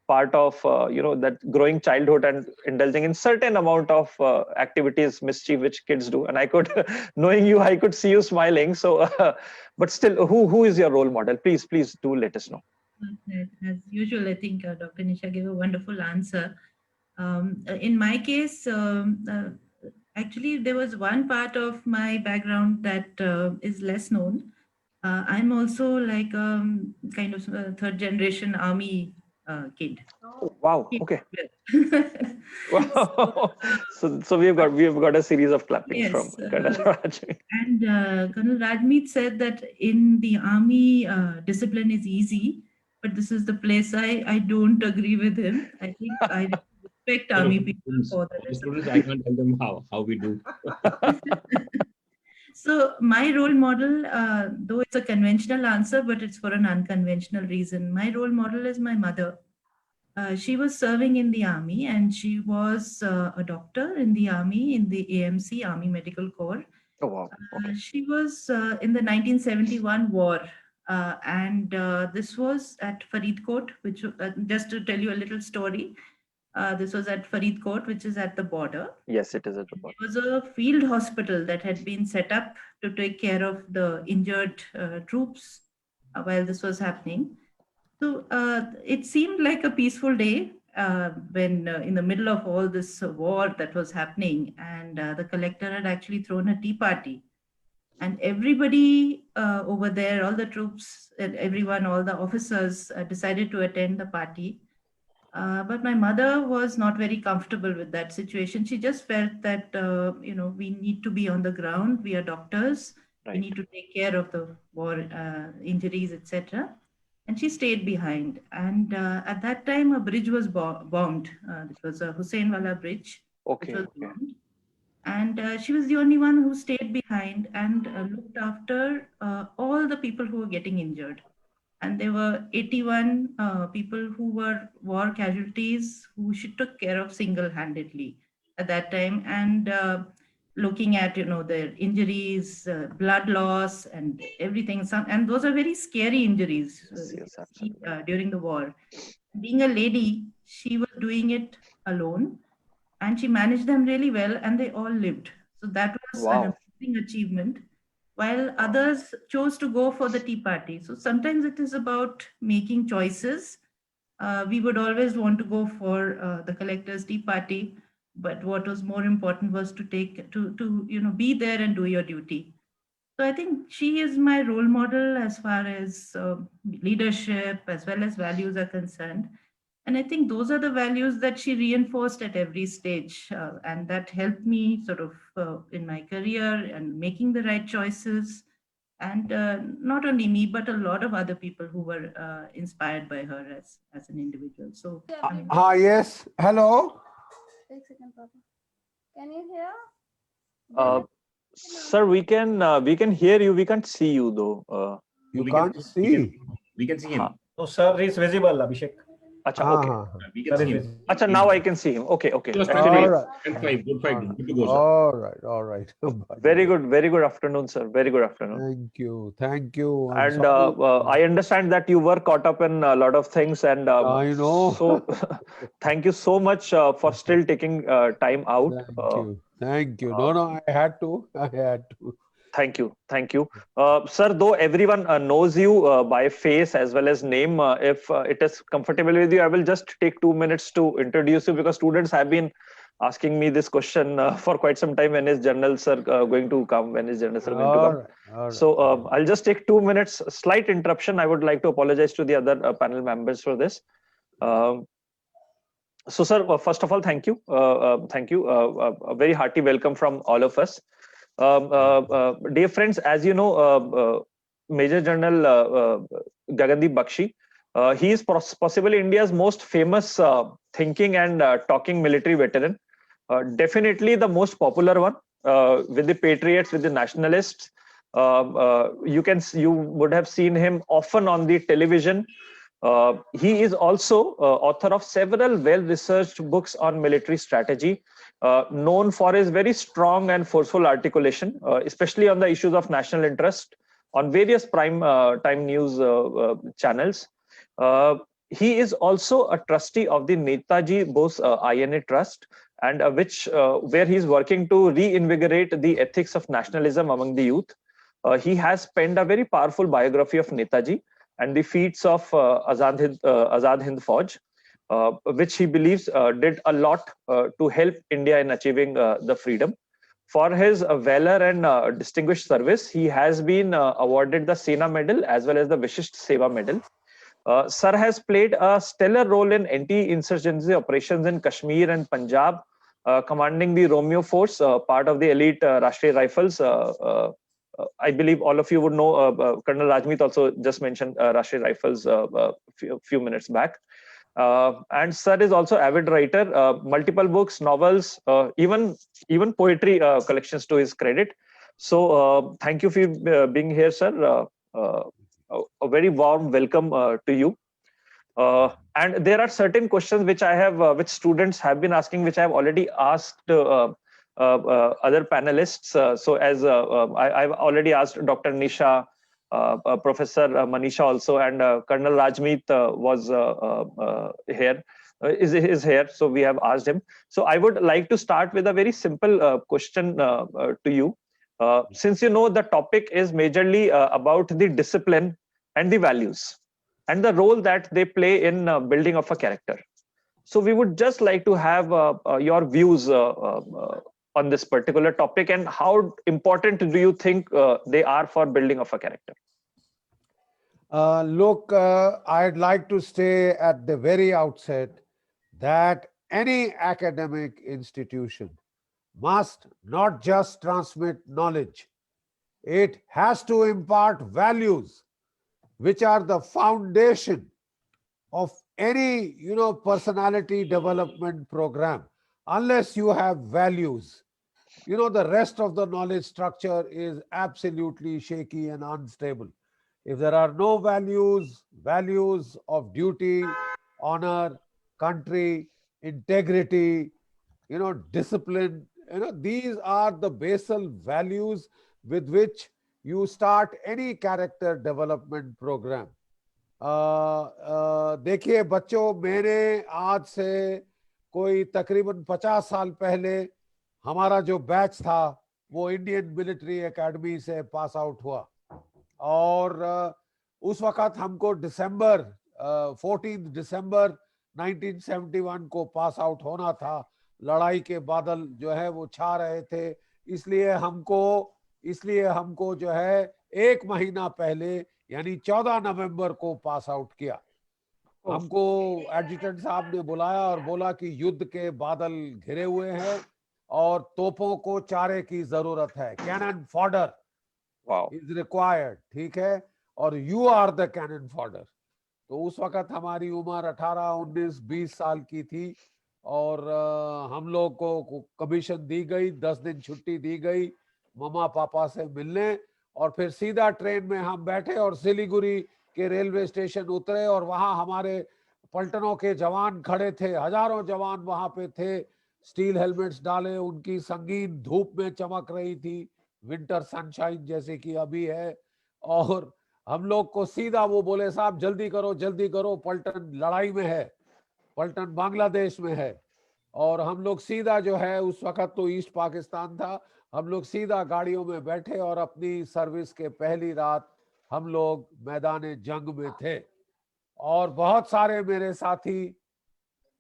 part of, that growing childhood and indulging in certain amount of activities, mischief which kids do, and I could, knowing you, I could see you smiling. So, but still, who is your role model? Please do let us know. As usual, I think Dr. Nisha gave a wonderful answer. In my case, actually, there was one part of my background that is less known. I'm also like kind of third generation army kid. Oh, wow. Okay. Wow. So we've got a series of clapping Yes, from Colonel Raj. And Colonel Rajmeet said that in the army, discipline is easy, but this is the place I don't agree with him. I think I respect army people for the Students, I can't tell them how we do. So my role model, though it's a conventional answer, but it's for an unconventional reason. My role model is my mother. She was serving in the army, and she was a doctor in the army, in the AMC, Army Medical Corps. Oh, wow. Okay. She was in the 1971 war, and this was at Faridkot, which just to tell you a little story, this was at Faridkot, which is at the border. Yes, it is at the border. It was a field hospital that had been set up to take care of the injured troops while this was happening. So it seemed like a peaceful day when in the middle of all this war that was happening, and the collector had actually thrown a tea party. And everybody over there, all the troops, and everyone, all the officers decided to attend the party. But my mother was not very comfortable with that situation. She just felt that, we need to be on the ground. We are doctors. Right. We need to take care of the war injuries, etc. And she stayed behind. And at that time, a bridge was bombed. It was a Hussainwala bridge. Okay. Which was bombed. And she was the only one who stayed behind and looked after all the people who were getting injured. And there were 81 people who were war casualties who she took care of single-handedly at that time. And looking at, their injuries, blood loss and everything. And those are very scary injuries Yes, during the war. Being a lady, she was doing it alone and she managed them really well and they all lived. So that was an amazing achievement. While others chose to go for the tea party. So sometimes it is about making choices. We would always want to go for the collector's tea party, but what was more important was to be there and do your duty. So I think she is my role model as far as leadership as well as values are concerned. And I think those are the values that she reinforced at every stage. And that helped me sort of in my career and making the right choices. And not only me, but a lot of other people who were inspired by her as an individual. So, yes. Hello. Take a second, Papa. Can you hear? Uh, sir, we can hear you. We can't see you though. You We can't can see. we can see him. हाँ. So sir is visible, Abhishek. Acha, हाँ, okay. हाँ, हाँ. We can Sir see is him. visible. Acha, now I can see him. Okay, okay. Just Actually, All right. and five, good five, All good to go, sir. right. All right. very good afternoon, sir. Very good afternoon. Thank you. Thank you. I'm And sorry. I understand that you were caught up in a lot of things, and I know. so thank you so much for still taking time out. Thank you. Thank you. No, I had to. I had to. Thank you. Thank you. Sir, though everyone knows you by face as well as name, if it is comfortable with you, I will just take 2 minutes to introduce you, because students have been asking me this question for quite some time. When is General Sir going to come? When is General Sir going to come? All right. So I'll just take 2 minutes, slight interruption. I would like to apologize to the other panel members for this. So, sir, first of all, thank you. Thank you. A very hearty welcome from all of us. Dear friends, as you know, Major General Gagandeep Bakshi, he is possibly India's most famous thinking and talking military veteran. Definitely the most popular one with the patriots, with the nationalists. You would have seen him often on the television. He is also author of several well-researched books on military strategy, known for his very strong and forceful articulation, especially on the issues of national interest on various prime time news channels. He is also a trustee of the Netaji Bose INA Trust, and where he is working to reinvigorate the ethics of nationalism among the youth. He has penned a very powerful biography of Netaji and the feats of Azad Hind Fauj, which he believes did a lot to help India in achieving the freedom. For his valor and distinguished service, he has been awarded the Sena Medal as well as the Vishisht Seva Medal. Sir has played a stellar role in anti-insurgency operations in Kashmir and Punjab, commanding the Romeo Force, part of the elite Rashtriya Rifles. I believe all of you would know Colonel Rajmeet also just mentioned Rashtriya Rifles a few minutes back. And Sir is also avid writer, multiple books, novels, even poetry collections to his credit. So thank you for being here, Sir. A very warm welcome to you. And there are certain questions which I have, which students have been asking, which I have already asked other panelists. So as I've already asked Dr. Nisha, Professor Manisha also, and Colonel Rajmeet was here, is here. So we have asked him. So I would like to start with a very simple question to you. Since you know the topic is majorly about the discipline and the values and the role that they play in building of a character. So we would just like to have your views on this particular topic, and how important do you think they are for building of a character? Look, I'd like to say at the very outset that any academic institution must not just transmit knowledge, it has to impart values, which are the foundation of any personality development program. Unless you have values, the rest of the knowledge structure is absolutely shaky and unstable. If there are no values of duty, honor, country, integrity, discipline, these are the basal values with which you start any character development program. देखिए बच्चों, मैंने आज से कोई तकरीबन 50 साल पहले हमारा जो बैच था वो इंडियन मिलिट्री एकेडमी से पास आउट हुआ, और उस वक्त हमको 14 दिसंबर 1971 को पास आउट होना था। लड़ाई के बादल जो है वो छा रहे थे, इसलिए हमको जो है एक महीना पहले यानी 14 नवंबर को पास आउट किया। हमको एडजुटेंट साहब ने बुलाया और बोला कि युद्ध के बादल घिरे हुए हैं और तोपों को चारे की जरूरत है, कैनन फॉडर इज रिक्वायर्ड, ठीक है, और you are the cannon fodder. तो उस वक्त हमारी उम्र 18, 19, 20 साल की थी और हम लोग को कमीशन दी गई, 10 दिन छुट्टी दी गई मम्मा पापा से मिलने, और फिर सीधा ट्रेन में हम बैठे और सिलीगुड़ी के रेलवे स्टेशन उतरे, और वहां हमारे पलटनों के जवान खड़े थे, हजारों जवान वहां पे थे, स्टील हेलमेट्स डाले, उनकी संगीन धूप में चमक रही थी, विंटर सनशाइन जैसे कि अभी है। और हम लोग को सीधा वो बोले साहब जल्दी करो, पलटन लड़ाई में है, पलटन बांग्लादेश में है। और हम लोग सीधा जो है, उस वक्त तो ईस्ट पाकिस्तान था, हम लोग सीधा गाड़ियों में बैठे और अपनी सर्विस के पहली रात हम लोग मैदान जंग में थे। और बहुत सारे मेरे साथी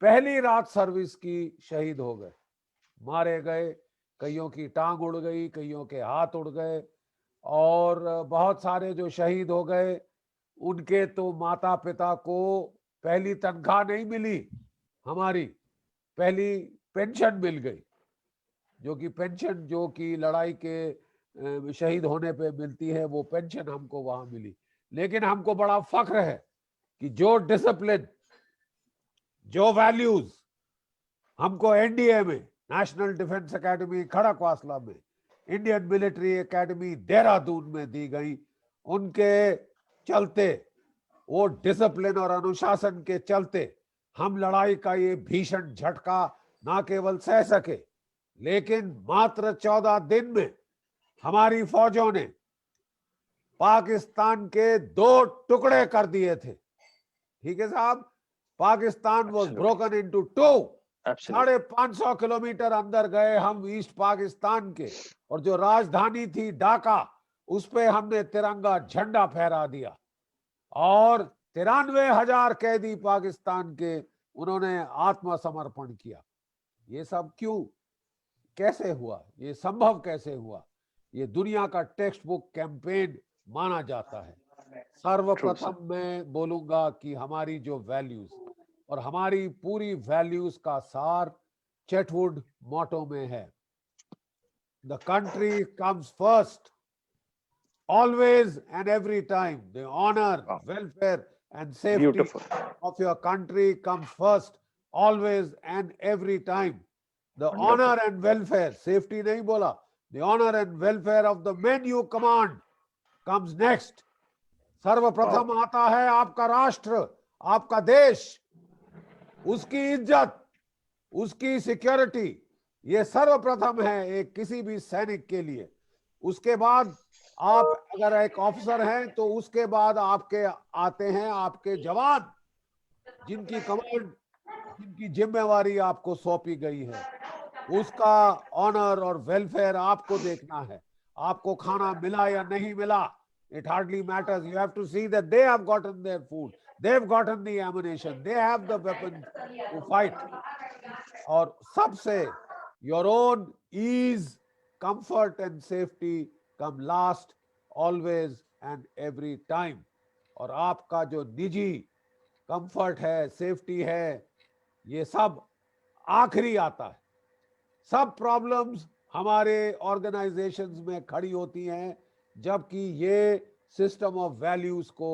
पहली रात सर्विस की शहीद हो गए, मारे गए, कईयों की टांग उड़ गई, कईयों के हाथ उड़ गए, और बहुत सारे जो शहीद हो गए उनके तो माता पिता को पहली तनख्वाह नहीं मिली, हमारी पहली पेंशन मिल गई, जो कि पेंशन जो कि लड़ाई के शहीद होने पे मिलती है, वो पेंशन हमको वहां मिली। लेकिन हमको बड़ा फख्र है कि जो डिसिप्लिन, जो वैल्यूज हमको एनडीए में, नेशनल डिफेंस एकेडमी खड़कवासला में, इंडियन मिलिट्री एकेडमी देहरादून में दी गई, उनके चलते, वो डिसिप्लिन और अनुशासन के चलते हम लड़ाई का ये भीषण झटका ना केवल सह सके, लेकिन मात्र 14 दिन में हमारी फौजों ने पाकिस्तान के 2 टुकड़े कर दिए थे। ठीक है साहब, Pakistan was broken into 2। 550 kilometre अंदर गए हम ईस्ट पाकिस्तान के, और जो राजधानी थी ढाका, उस पे हमने तिरंगा झंडा फहरा दिया, और 93,000 कैदी पाकिस्तान के उन्होंने आत्मसमर्पण किया। ये सब क्यों, कैसे हुआ, ये संभव कैसे हुआ? ये दुनिया का टेक्स्ट बुक कैंपेन माना जाता है। सर्वप्रथम मैं बोलूंगा कि हमारी जो वैल्यूज, और हमारी पूरी वैल्यूज का सार चेटवुड मोटो में है, the country comes first, always and every time. The honor, welfare and safety of your country comes first, always and every time. The honor and welfare, safety nahi bola, the honor and welfare of the men you command comes next. सर्वप्रथम आता है आपका राष्ट्र, आपका देश, उसकी इज्जत, उसकी सिक्योरिटी, ये सर्वप्रथम है एक किसी भी सैनिक के लिए। उसके बाद आप अगर एक ऑफिसर हैं तो उसके बाद आपके आते हैं आपके जवान, जिनकी कमांड, जिनकी जिम्मेवारी आपको सौंपी गई है, उसका ऑनर और वेलफेयर आपको देखना है। आपको खाना मिला या नहीं मिला, it hardly matters. You have to see that they have gotten their food, they've gotten the ammunition, they have the weapons to fight. और सबसे your own ease, comfort and safety come last, always and every time. और आपका जो निजी comfort है, safety है, ये सब आखिरी आता है। सब प्रॉब्लम्स हमारे ऑर्गेनाइजेशंस में खड़ी होती हैं जबकि ये सिस्टम ऑफ वैल्यूज को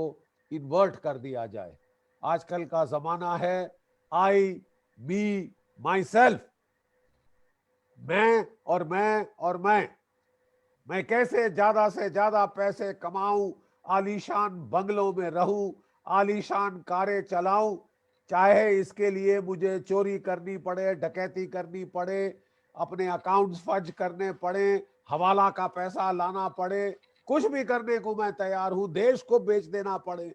इन्वर्ट कर दिया जाए। आजकल का जमाना है आई, मी, माई सेल्फ, मैं और मैं और मैं कैसे ज्यादा से ज्यादा पैसे कमाऊं, आलीशान बंगलों में रहूं, आलीशान कारें चलाऊं, चाहे इसके लिए मुझे चोरी करनी पड़े, डकैती करनी पड़े, अपने अकाउंट्स फर्ज करने पड़े, हवाला का पैसा लाना पड़े, कुछ भी करने को मैं तैयार हूं, देश को बेच देना पड़े,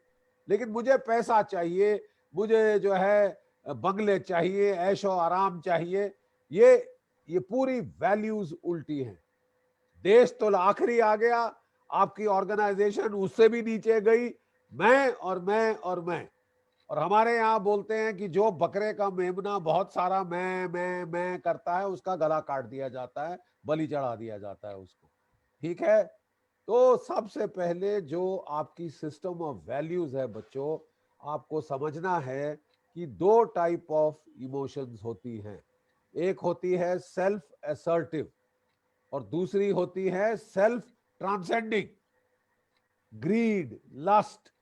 लेकिन मुझे पैसा चाहिए, मुझे जो है बंगले चाहिए, ऐशो आराम चाहिए। ये पूरी वैल्यूज उल्टी हैं। देश तो आखिरी आ गया, आपकी ऑर्गेनाइजेशन उससे भी नीचे गई, मैं और मैं और मैं। और हमारे यहाँ बोलते हैं कि जो बकरे का मेमना बहुत सारा मैं करता है, उसका गला काट दिया जाता है, बलि चढ़ा दिया जाता है उसको। ठीक है, तो सबसे पहले जो आपकी सिस्टम ऑफ वैल्यूज है बच्चों, आपको समझना है कि 2 टाइप ऑफ इमोशंस होती हैं। एक होती है सेल्फ असर्टिव और दूसरी होती है सेल्फ ट्रांसेंडिंग। ग्रीड, लस्ट,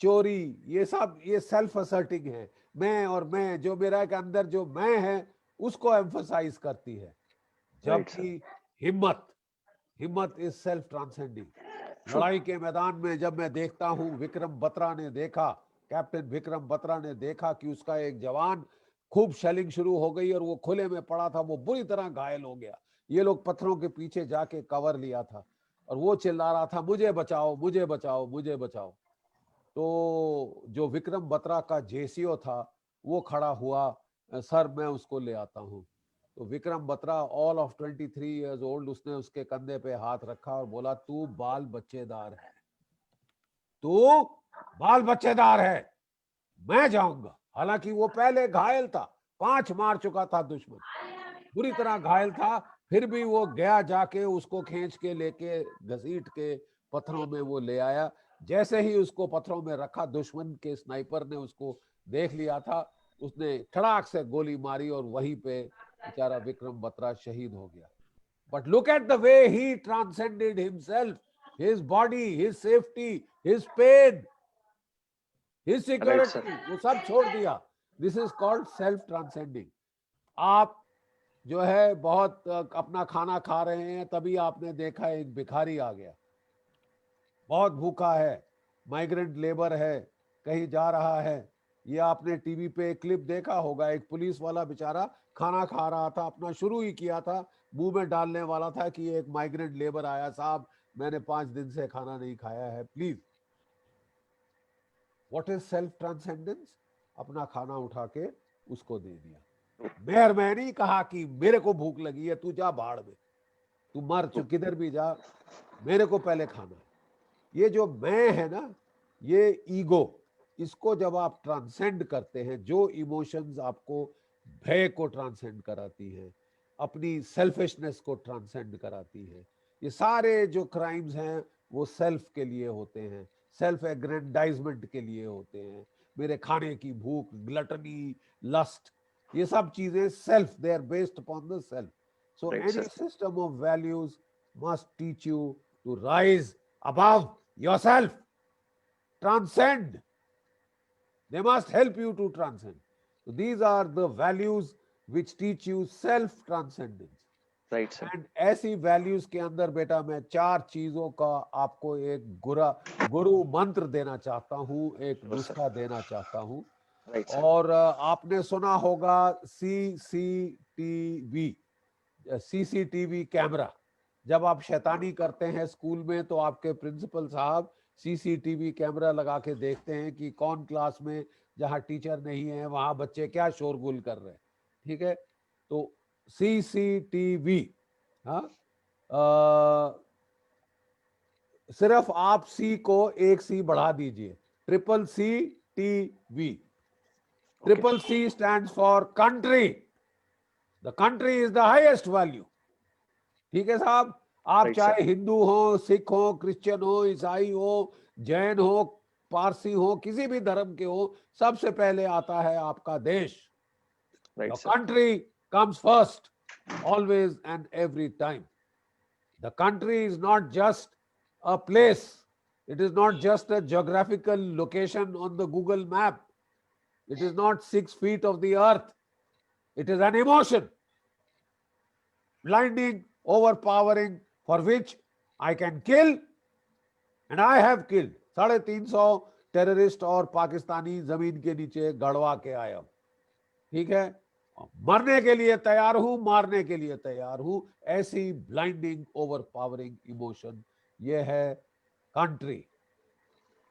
चोरी, ये सब ये सेल्फ असर्टिंग है, मैं और मैं, जो मेरा के अंदर जो मैं है उसको एम्फसाइज करती है। Right, sir. जबकि हिम्मत, हिम्मत इज सेल्फ ट्रांसेंडिंग। लड़ाई के मैदान में जब मैं देखता हूं, विक्रम बत्रा ने देखा, कैप्टन विक्रम बत्रा ने देखा कि उसका एक जवान, खूब शेलिंग शुरू हो गई और वो खुले में पड़ा था, वो बुरी तरह घायल हो गया। ये लोग पत्थरों के पीछे जाके कवर लिया था और वो चिल्ला रहा था, मुझे बचाओ, मुझे बचाओ, मुझे बचाओ। तो जो विक्रम बत्रा का जेसीओ था वो खड़ा हुआ, सर मैं उसको ले आता हूं। तो Vikram Batra, all of 23 years old, उसने उसके कंधे पे हाथ रखा और बोला, तू बाल बच्चेदार है, तू बाल बच्चेदार है, मैं जाऊंगा। हालांकि वो पहले घायल था, 5 मार चुका था दुश्मन, बुरी तरह घायल था, फिर भी वो गया, जाके उसको खींच के लेके घसीट के पत्थरों में वो ले आया। जैसे ही उसको पत्थरों में रखा, दुश्मन के स्नाइपर ने उसको देख लिया था, उसने ठड़ाक से गोली मारी और वहीं पे बेचारा विक्रम बत्रा शहीद हो गया। But look at the way he transcended himself, his body, his safety, his pain, his security, वो सब छोड़ दिया। This is called self transcending. आप जो है बहुत अपना खाना खा रहे हैं, तभी आपने देखा एक भिखारी आ गया, बहुत भूखा है, माइग्रेंट लेबर है, कहीं जा रहा है। ये आपने टीवी पे क्लिप देखा होगा, एक पुलिस वाला बेचारा खाना खा रहा था, अपना शुरू ही किया था, मुंह में डालने वाला था कि एक माइग्रेंट लेबर आया, साहब मैंने 5 दिन से खाना नहीं खाया है, please. What is self transcendence? अपना खाना उठा के उसको दे दिया। मैं नहीं कहा कि मेरे को भूख लगी है, तू जा बाढ़ में, तू मर किधर भी जा, मेरे को पहले खाना है। ये जो मैं है ना, ये ईगो, इसको जब आप ट्रांसेंड करते हैं, जो इमोशंस आपको भय को ट्रांसेंड कराती हैं, अपनी सेल्फिशनेस को ट्रांसेंड कराती है, ये सारे जो क्राइम्स हैं वो सेल्फ के लिए होते हैं, सेल्फ एग्रेंडाइजमेंट के लिए होते हैं। मेरे खाने की भूख, ग्लटनी, लस्ट, ये सब चीजें self, they are based upon the self. So Right, any sir. System of values must teach you to rise above yourself, transcend. They must help you to transcend. So these are the values which teach you self transcendence. Right, sir. And ऐसी values के अंदर बेटा मैं 4 चीजों का आपको एक गुरु मंत्र देना चाहता हूं, एक नुस्खा देना चाहता हूं। Right, sir. और आपने सुना होगा सीसीटीवी कैमरा। जब आप शैतानी करते हैं स्कूल में तो आपके प्रिंसिपल साहब सीसीटीवी कैमरा लगा के देखते हैं कि कौन क्लास में, जहां टीचर नहीं है, वहां बच्चे क्या शोरगुल कर रहे हैं। ठीक है, तो सीसीटीवी, हाँ, सिर्फ आप सी को एक सी बढ़ा दीजिए, CCTV। Triple C stands for country. The country is the highest value. ठीक है साहब, आप Right, चाहे sir. हिंदू हो, सिख हो, क्रिश्चियन हो, ईसाई हो, जैन हो, पारसी हो, किसी भी धर्म के हो, सबसे पहले आता है आपका देश। Right, the sir. Country comes first, always and every time. The country is not just a place, it is not just a geographical location on the Google map. It is not 6 feet of the earth. It is an emotion, blinding, overpowering, for which I can kill, and I have killed 350 terrorist और पाकिस्तानी जमीन के नीचे गड़वा के आया। ठीक है, मरने के लिए तैयार हूं, मारने के लिए तैयार हूं। ऐसी ब्लाइंडिंग, ओवरपावरिंग इमोशन, ये है कंट्री।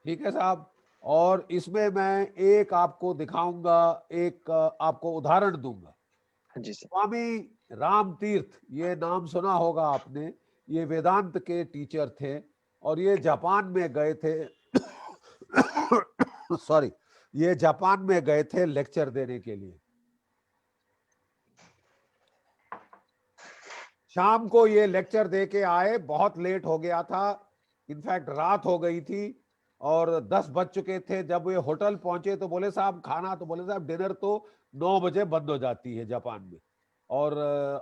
ठीक है साहब, और इसमें मैं एक आपको दिखाऊंगा, एक आपको उदाहरण दूंगा। जी सर। स्वामी राम तीर्थ, ये नाम सुना होगा आपने, ये वेदांत के टीचर थे और ये जापान में गए थे सॉरी, ये जापान में गए थे लेक्चर देने के लिए। शाम को ये लेक्चर दे के आए, बहुत लेट हो गया था, इनफैक्ट रात हो गई थी और 10 बज चुके थे। जब ये होटल पहुंचे तो बोले साहब खाना, तो बोले साहब डिनर तो 9 बजे बंद हो जाती है जापान में, और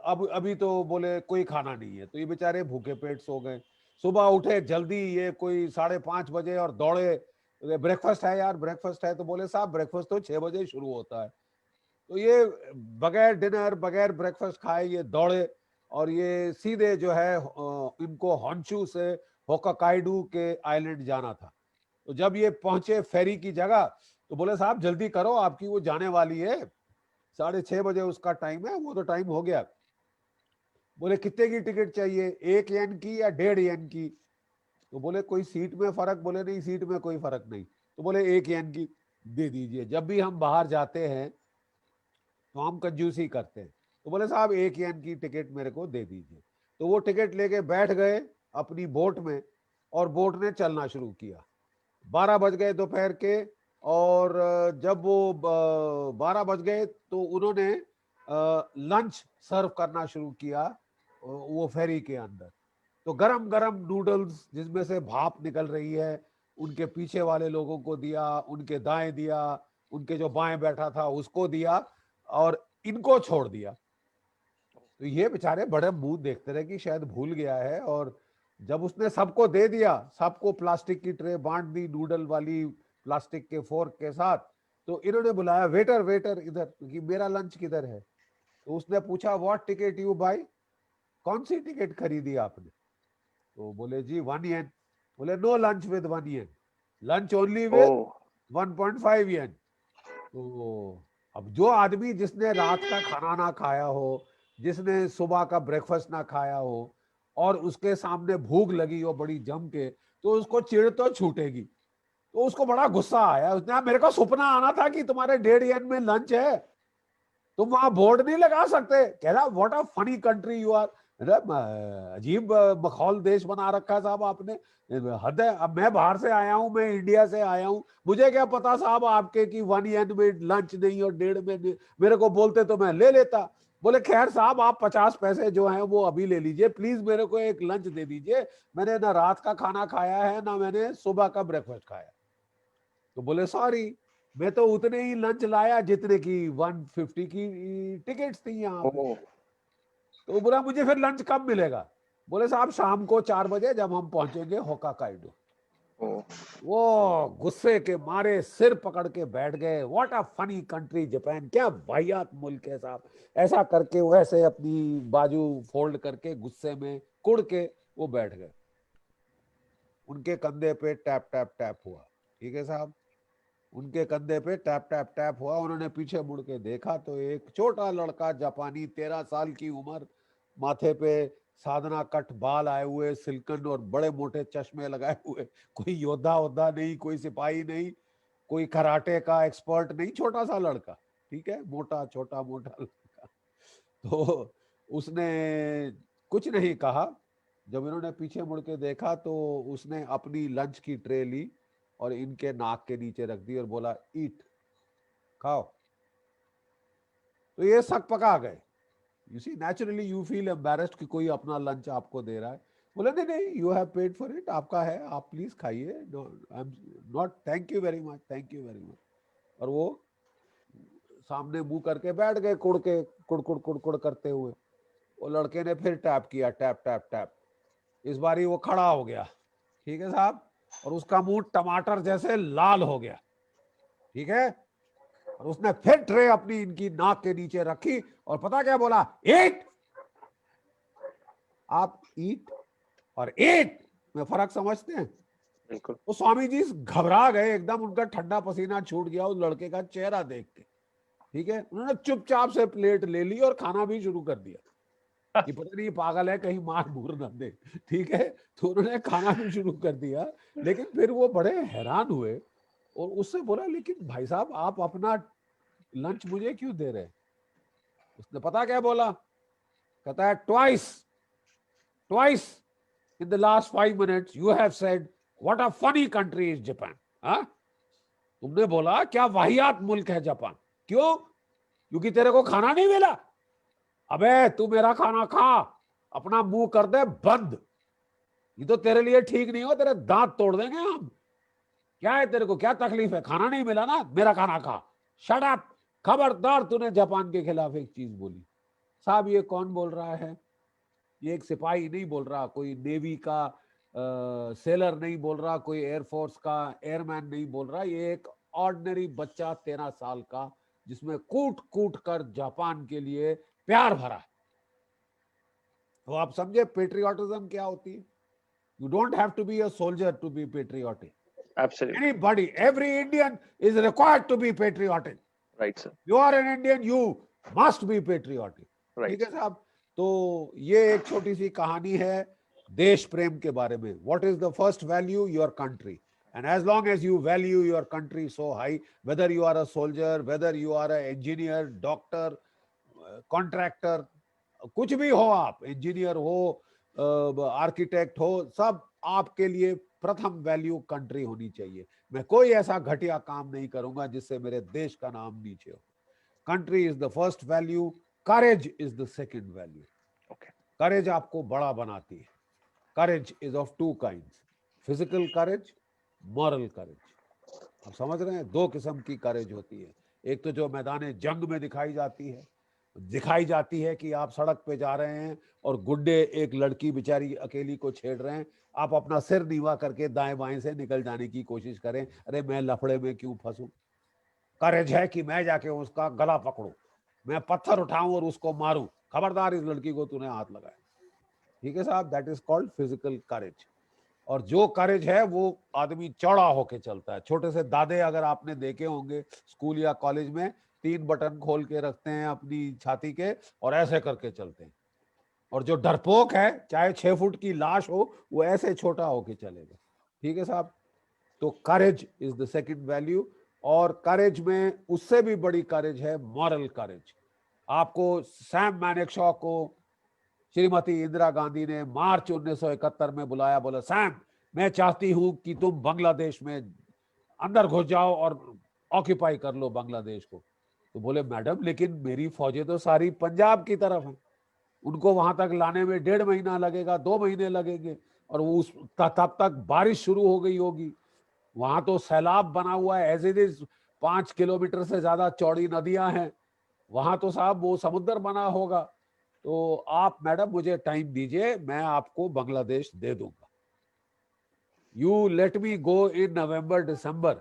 अब अभी तो बोले कोई खाना नहीं है। तो ये बेचारे भूखे पेट सो गए। सुबह उठे जल्दी, ये कोई 5:30 बजे, और दौड़े ब्रेकफास्ट है यार, ब्रेकफास्ट है। तो बोले साहब ब्रेकफास्ट तो 6 बजे शुरू होता है। तो ये बगैर डिनर बगैर ब्रेकफास्ट खाए ये दौड़े और ये सीधे जो है इनको हॉन्शू से होक्काइडो के आइलैंड जाना था। तो जब ये पहुंचे फेरी की जगह तो बोले साहब जल्दी करो, आपकी वो जाने वाली है, 6:30 बजे उसका टाइम है, वो तो टाइम हो गया। बोले कितने की टिकट चाहिए, 1 येन की या 1.5 येन की? तो बोले कोई सीट में फर्क? बोले नहीं, सीट में कोई फर्क नहीं। तो बोले 1 येन की दे दीजिए। जब भी हम बाहर जाते हैं तो हम कंजूसी करते हैं। तो बोले साहब 1 येन की टिकट मेरे को दे दीजिए। तो वो टिकट लेके बैठ गए अपनी बोट में और बोट ने चलना शुरू किया। 12 बज गए दोपहर के, और जब वो 12 बज गए तो उन्होंने लंच सर्व करना शुरू किया वो फेरी के अंदर। तो गरम गरम नूडल्स जिसमें से भाप निकल रही है, उनके पीछे वाले लोगों को दिया, उनके दाएं दिया, उनके जो बाएं बैठा था उसको दिया, और इनको छोड़ दिया। तो ये बेचारे बड़े मुंह देखते रहे कि शायद भूल गया है। और जब उसने सबको दे दिया, सबको प्लास्टिक की ट्रे बांट दी नूडल वाली प्लास्टिक के फोर्क के साथ, तो इन्होंने बुलाया वेटर वेटर इधर कि मेरा लंच किधर है। तो उसने पूछा व्हाट टिकट यू बाय, कौन सी टिकट खरीदी आपने? तो बोले जी 1 येन। बोले no lunch with 1 yen, lunch only with Oh, 1.5 yen. तो अब जो आदमी जिसने रात का खाना ना खाया हो, जिसने सुबह का ब्रेकफास्ट ना खाया हो, और उसके सामने भूख लगी हो बड़ी जम के, तो उसको चिढ़ तो छूटेगी। तो उसको बड़ा गुस्सा आया। उसने कहा मेरे को सपना आना था कि तुम्हारे 1.5 येन में लंच है, तुम वहां बोर्ड नहीं लगा सकते? कह रहा what a funny country you are. अजीब मखौल देश बना रखा है साहब आपने, हद है। अब मैं बाहर से आया हूं, मैं इंडिया से आया हूं, मुझे क्या पता साहब आपके कि 1 येन में लंच नहीं और 1.5 में नहीं। मेरे को बोलते तो मैं ले लेता। बोले खैर साहब आप 50 पैसे जो हैं वो अभी ले लीजिए, प्लीज मेरे को एक लंच दे दीजिए। मैंने ना रात का खाना खाया है ना मैंने सुबह का ब्रेकफास्ट खाया। तो बोले सॉरी, मैं तो उतने ही लंच लाया जितने की 150 की टिकट्स थी यहाँ पे। oh, तो बोला मुझे फिर लंच कब मिलेगा? बोले साहब शाम को 4 बजे जब हम पहुंचेंगे होक्काइडो। oh. वो गुस्से के मारे सिर पकड़ के बैठ गए। What a funny country Japan, क्या वाहियात मुल्क है साहब। ऐसा करके वैसे अपनी बाजू फोल्ड करके गुस्से में कुड़ के वो बैठ गए। उनके कंधे पे टैप टैप टैप हुआ। ठीक है साहब, उनके कंधे पे टैप टैप टैप हुआ। उन्होंने पीछे मुड़ के देखा तो एक छोटा लड़का जापानी, 13 साल की उम्र, माथे पे साधना कट बाल आए हुए, सिल्कन और बड़े मोटे चश्मे लगाए हुए, कोई योद्धा वोद्धा नहीं, कोई सिपाही नहीं, कोई कराटे का एक्सपर्ट नहीं, छोटा सा लड़का। ठीक है, मोटा छोटा मोटा लड़का। तो उसने कुछ नहीं कहा। जब इन्होंने पीछे मुड़ के देखा तो उसने अपनी लंच की ट्रे ली और इनके नाक के नीचे रख दी और बोला ईट, खाओ। तो ये सक पका गए। You see naturally you feel embarrassed कि कोई अपना लंच आपको दे रहा है। बोले नहीं नहीं, you have paid for it, आपका है, आप प्लीज खाइए। I am not, thank you very much, thank you very much. और वो सामने मुंह करके बैठ गए, कुड़ कुड़ करते हुए। वो लड़के ने फिर टैप किया, टैप टैप टैप। इस बारी वो खड़ा हो गया। ठीक है साहब, और उसका मुंह टमाटर जैसे लाल हो गया। ठीक है, और उसने फिर ट्रे अपनी इनकी नाक के नीचे रखी और पता क्या बोला, ईट। आप ईट और ईट में फर्क समझते हैं? बिल्कुल। तो स्वामी जी घबरा गए एकदम, उनका ठंडा पसीना छूट गया उस लड़के का चेहरा देख के। ठीक है, उन्होंने चुपचाप से प्लेट ले ली और खाना भी शुरू कर दिया कि पता नहीं पागल है कहीं मार मूर न दे। ठीक है, तो उन्होंने खाना भी शुरू कर दिया। लेकिन फिर वो बड़े हैरान हुए और उससे बोला लेकिन भाई साहब आप अपना लंच मुझे क्यों दे रहे? उसने पता क्या बोला, कहता है twice twice in the last 5 minutes you have said what a funny country is Japan. हाँ, तुमने बोला क्या वाहियात मुल्क है जापान। क्यों? क्योंकि तेरे को खाना नहीं मिला। अबे तू मेरा खाना खा, अपना मुंह कर दे बंद, ये तो तेरे लिए ठीक नहीं हो, तेरे दांत तोड़ देंगे हम। क्या है तेरे को, क्या तकलीफ है? खाना नहीं मिला ना, मेरा खाना खा। शट अप, खबरदार तूने जापान के खिलाफ एक चीज बोली। साहब ये कौन बोल रहा है? ये एक सिपाही नहीं बोल रहा, कोई नेवी का सेलर नहीं बोल रहा, कोई एयरफोर्स का एयरमैन नहीं बोल रहा, ये एक ऑर्डिनरी बच्चा 13 साल का जिसमें कूट कूट कर जापान के लिए प्यार भरा है। तो आप समझे पेट्रियोटिज्म क्या होती है। You don't have to be a soldier to be patriotic. Absolutely. Anybody, every Indian is required to be patriotic. Right, sir. You are an Indian, you must be patriotic. Right. ठीक है साहब। तो ये एक छोटी सी कहानी है देश प्रेम के बारे में। What is the first value? Your country. And as long as you value your country so high, whether you are a soldier, whether you are an engineer, doctor, contractor, कुछ भी हो आप, इंजीनियर हो, आर्किटेक्ट हो, सब आपके लिए प्रथम वैल्यू कंट्री होनी चाहिए। मैं कोई ऐसा घटिया काम नहीं करूंगा जिससे मेरे देश का नाम नीचे हो। Country is the first value, courage is the second value. Okay. करेज आपको बड़ा बनाती है। Courage is of two kinds, physical courage, moral courage. आप समझ रहे हैं, दो किस्म की करेज होती है। एक तो जो मैदान जंग में दिखाई जाती है कि आप सड़क पे जा रहे हैं और गुंडे एक लड़की बेचारी अकेली को छेड़ रहे हैं, आप अपना सिर नीवा करके दाएं बाएं से निकल जाने की कोशिश करें, अरे मैं लफड़े में क्यों फंसूं। करेज है कि मैं जाके उसका गला पकड़ूं, मैं पत्थर उठाऊं और उसको मारूं, खबरदार इस लड़की को तूने हाथ लगाया। ठीक है साहब, दैट इज कॉल्ड फिजिकल करेज। और जो करेज है वो आदमी चौड़ा होके चलता है। छोटे से दादे अगर आपने देखे होंगे स्कूल या कॉलेज में, 3 बटन खोल के रखते हैं अपनी छाती के और ऐसे करके चलते हैं। और जो डरपोक है, चाहे 6 फुट की लाश हो, वो ऐसे छोटा होके चलेगा। ठीक है साहब। तो courage is the second value. और करेज में उससे भी बड़ी करेज है मॉरल करेज। आपको सैम मैनेक्शॉ को श्रीमती इंदिरा गांधी ने मार्च 1971 में बुलाया, बोला सैम मैं चाहती हूं कि तुम बांग्लादेश में अंदर घुस जाओ और ऑक्यूपाई कर लो बांग्लादेश को। तो बोले मैडम लेकिन मेरी फौजें तो सारी पंजाब की तरफ हैं, उनको वहां तक लाने में 1.5 महीना लगेगा, 2 महीने लगेंगे, और उस तब तक बारिश शुरू हो गई होगी। वहां तो सैलाब बना हुआ है, एज इट इज 5 किलोमीटर से ज्यादा चौड़ी नदियां हैं, वहां तो साहब वो समुद्र बना होगा। तो आप मैडम मुझे टाइम दीजिए, मैं आपको बांग्लादेश दे दूंगा। यू लेट मी गो इन नवंबर दिसंबर,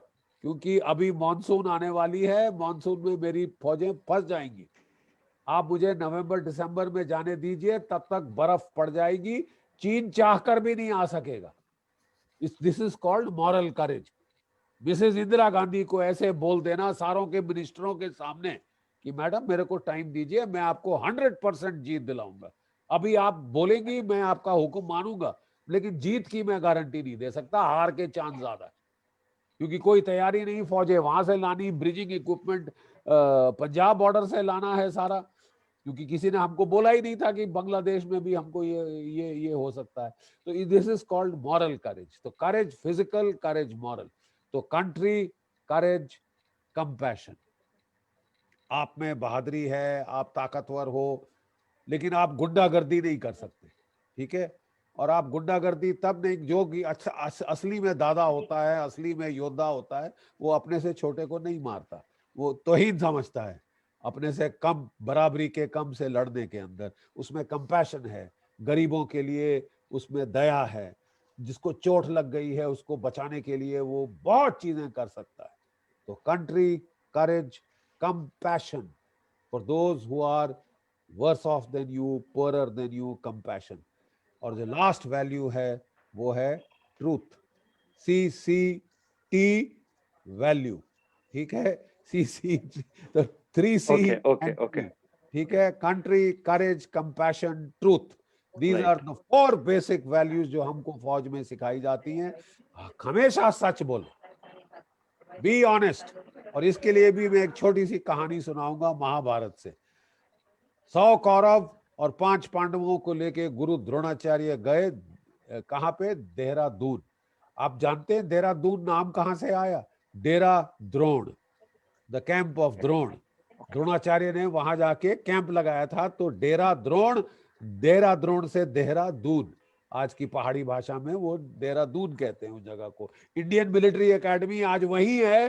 क्योंकि अभी मॉनसून आने वाली है, मॉनसून में मेरी फौजें फंस जाएंगी। आप मुझे नवंबर दिसंबर में जाने दीजिए, तब तक बर्फ पड़ जाएगी, चीन चाहकर भी नहीं आ सकेगा। This is called moral courage. Mrs Indira Gandhi को ऐसे बोल देना सारों के मिनिस्टरों के सामने कि मैडम मेरे को टाइम दीजिए, मैं आपको 100% जीत दिलाऊंगा। अभी आप बोलेंगी मैं आपका हुक्म मानूंगा, लेकिन जीत की मैं गारंटी नहीं दे सकता, हार के चांस ज्यादा है, क्योंकि कोई तैयारी नहीं, फौजें वहां से लानी, ब्रिजिंग इक्विपमेंट पंजाब बॉर्डर से लाना है सारा, क्योंकि किसी ने हमको बोला ही नहीं था कि बांग्लादेश में भी हमको ये हो सकता है। तो this is called moral courage. तो करेज फिजिकल, करेज मॉरल। तो कंट्री, करेज, कंपैशन। आप में बहादुरी है, आप ताकतवर हो, लेकिन आप गुंडागर्दी नहीं कर सकते। ठीक है। और आप गुंडागर्दी तब नहीं, जो कि अच्छा असली में दादा होता है, असली में योद्धा होता है, वो अपने से छोटे को नहीं मारता, वो तौहीन समझता है अपने से कम, बराबरी के कम से लड़ने के अंदर। उसमें कंपैशन है, गरीबों के लिए उसमें दया है, जिसको चोट लग गई है उसको बचाने के लिए वो बहुत चीजें कर सकता है। तो country, courage, compassion for those who are worse off than you, poorer than you, compassion. और जो लास्ट वैल्यू है वो है ट्रूथ, CCT वैल्यू। ठीक है, CC, तो 3C Okay. and T। ठीक है, country, courage, compassion, truth, these are the 4 basic values जो हमको फौज में सिखाई जाती हैं। हमेशा सच बोलो, बी ऑनेस्ट। और इसके लिए भी मैं एक छोटी सी कहानी सुनाऊंगा महाभारत से। 100 कौरव और 5 पांडवों को लेके गुरु द्रोणाचार्य गए कहां पे, देहरादून। आप जानते हैं देहरादून नाम कहां से आया? Dera Drona, the camp of Drona. Dronacharya ने वहां जाके कैंप लगाया था, तो डेरा द्रोण, देहरादून से देहरादून, आज की पहाड़ी भाषा में वो देहरादून कहते हैं उस जगह को। इंडियन मिलिट्री एकेडमी आज वही है,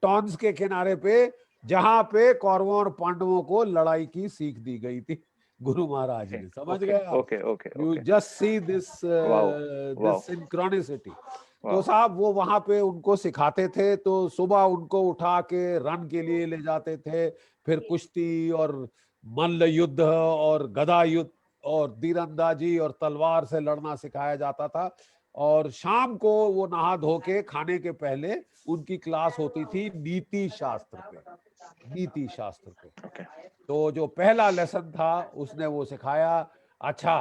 टॉन्स के किनारे पे, जहां पे कौरवों और पांडवों को लड़ाई की सीख दी गई थी। गुरु महाराज ने, समझ Okay, गए आप? okay, okay, You okay. just see this Wow, wow. this synchronicity. तो Wow. साहब वो वहां पे उनको सिखाते थे, तो सुबह उनको उठा के रन के लिए ले जाते थे, फिर कुश्ती और मल्ल युद्ध और गदा युद्ध और तीरंदाजी और तलवार से लड़ना सिखाया जाता था। और शाम को वो नहा धो के खाने के पहले उनकी क्लास होती थी नीति शास्त्र पे, नीति शास्त्र पे। Okay. तो जो पहला लेसन था उसने वो सिखाया, अच्छा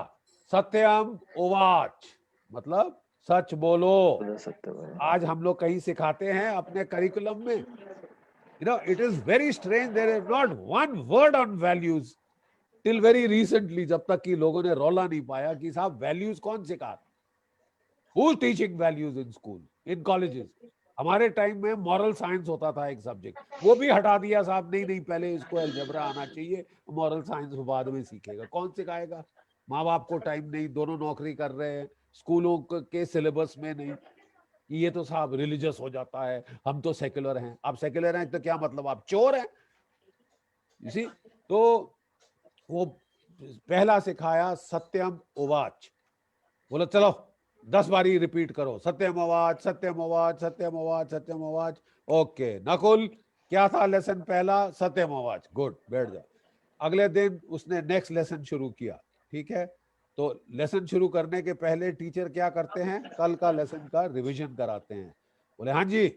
सत्यम उवाच मतलब सच बोलो। बोलो सत्य बोलो। आज हम लोग कहीं सिखाते हैं अपने करिकुलम में, you know, it is very strange, there is not one word on values till very recently, जब तक कि लोगों ने रौला नहीं पाया कि साहब वैल्यूज कौन सिखा रहा, who is teaching values in school, in colleges? हमारे टाइम में मॉरल साइंस होता था एक सब्जेक्ट, वो भी हटा दिया साहब, नहीं पहले इसको अलजेब्रा आना चाहिए, मॉरल साइंस बाद में सीखेगा। कौन सिखाएगा? माँ बाप को टाइम नहीं, दोनों नौकरी कर रहे हैं, स्कूलों के सिलेबस में नहीं। ये तो साहब रिलीजियस हो जाता है, हम तो सेक्युलर हैं। आप सेक्युलर हैं तो क्या मतलब आप चोर हैं? इसी तो वो पहला सिखाया सत्यम उवाच, बोलो चलो 10 बारी रिपीट करो, सत्यम उवाच सत्यम उवाच सत्यम उवाच सत्यम उवाच। ओके नकुल, क्या था लेसन पहला? सत्यम उवाच। गुड, बैठ जाओ। अगले दिन उसने नेक्स्ट लेसन शुरू किया, ठीक है। तो लेसन शुरू करने के पहले टीचर क्या करते हैं, कल का लेसन का रिवीजन कराते हैं। बोले हाँ जी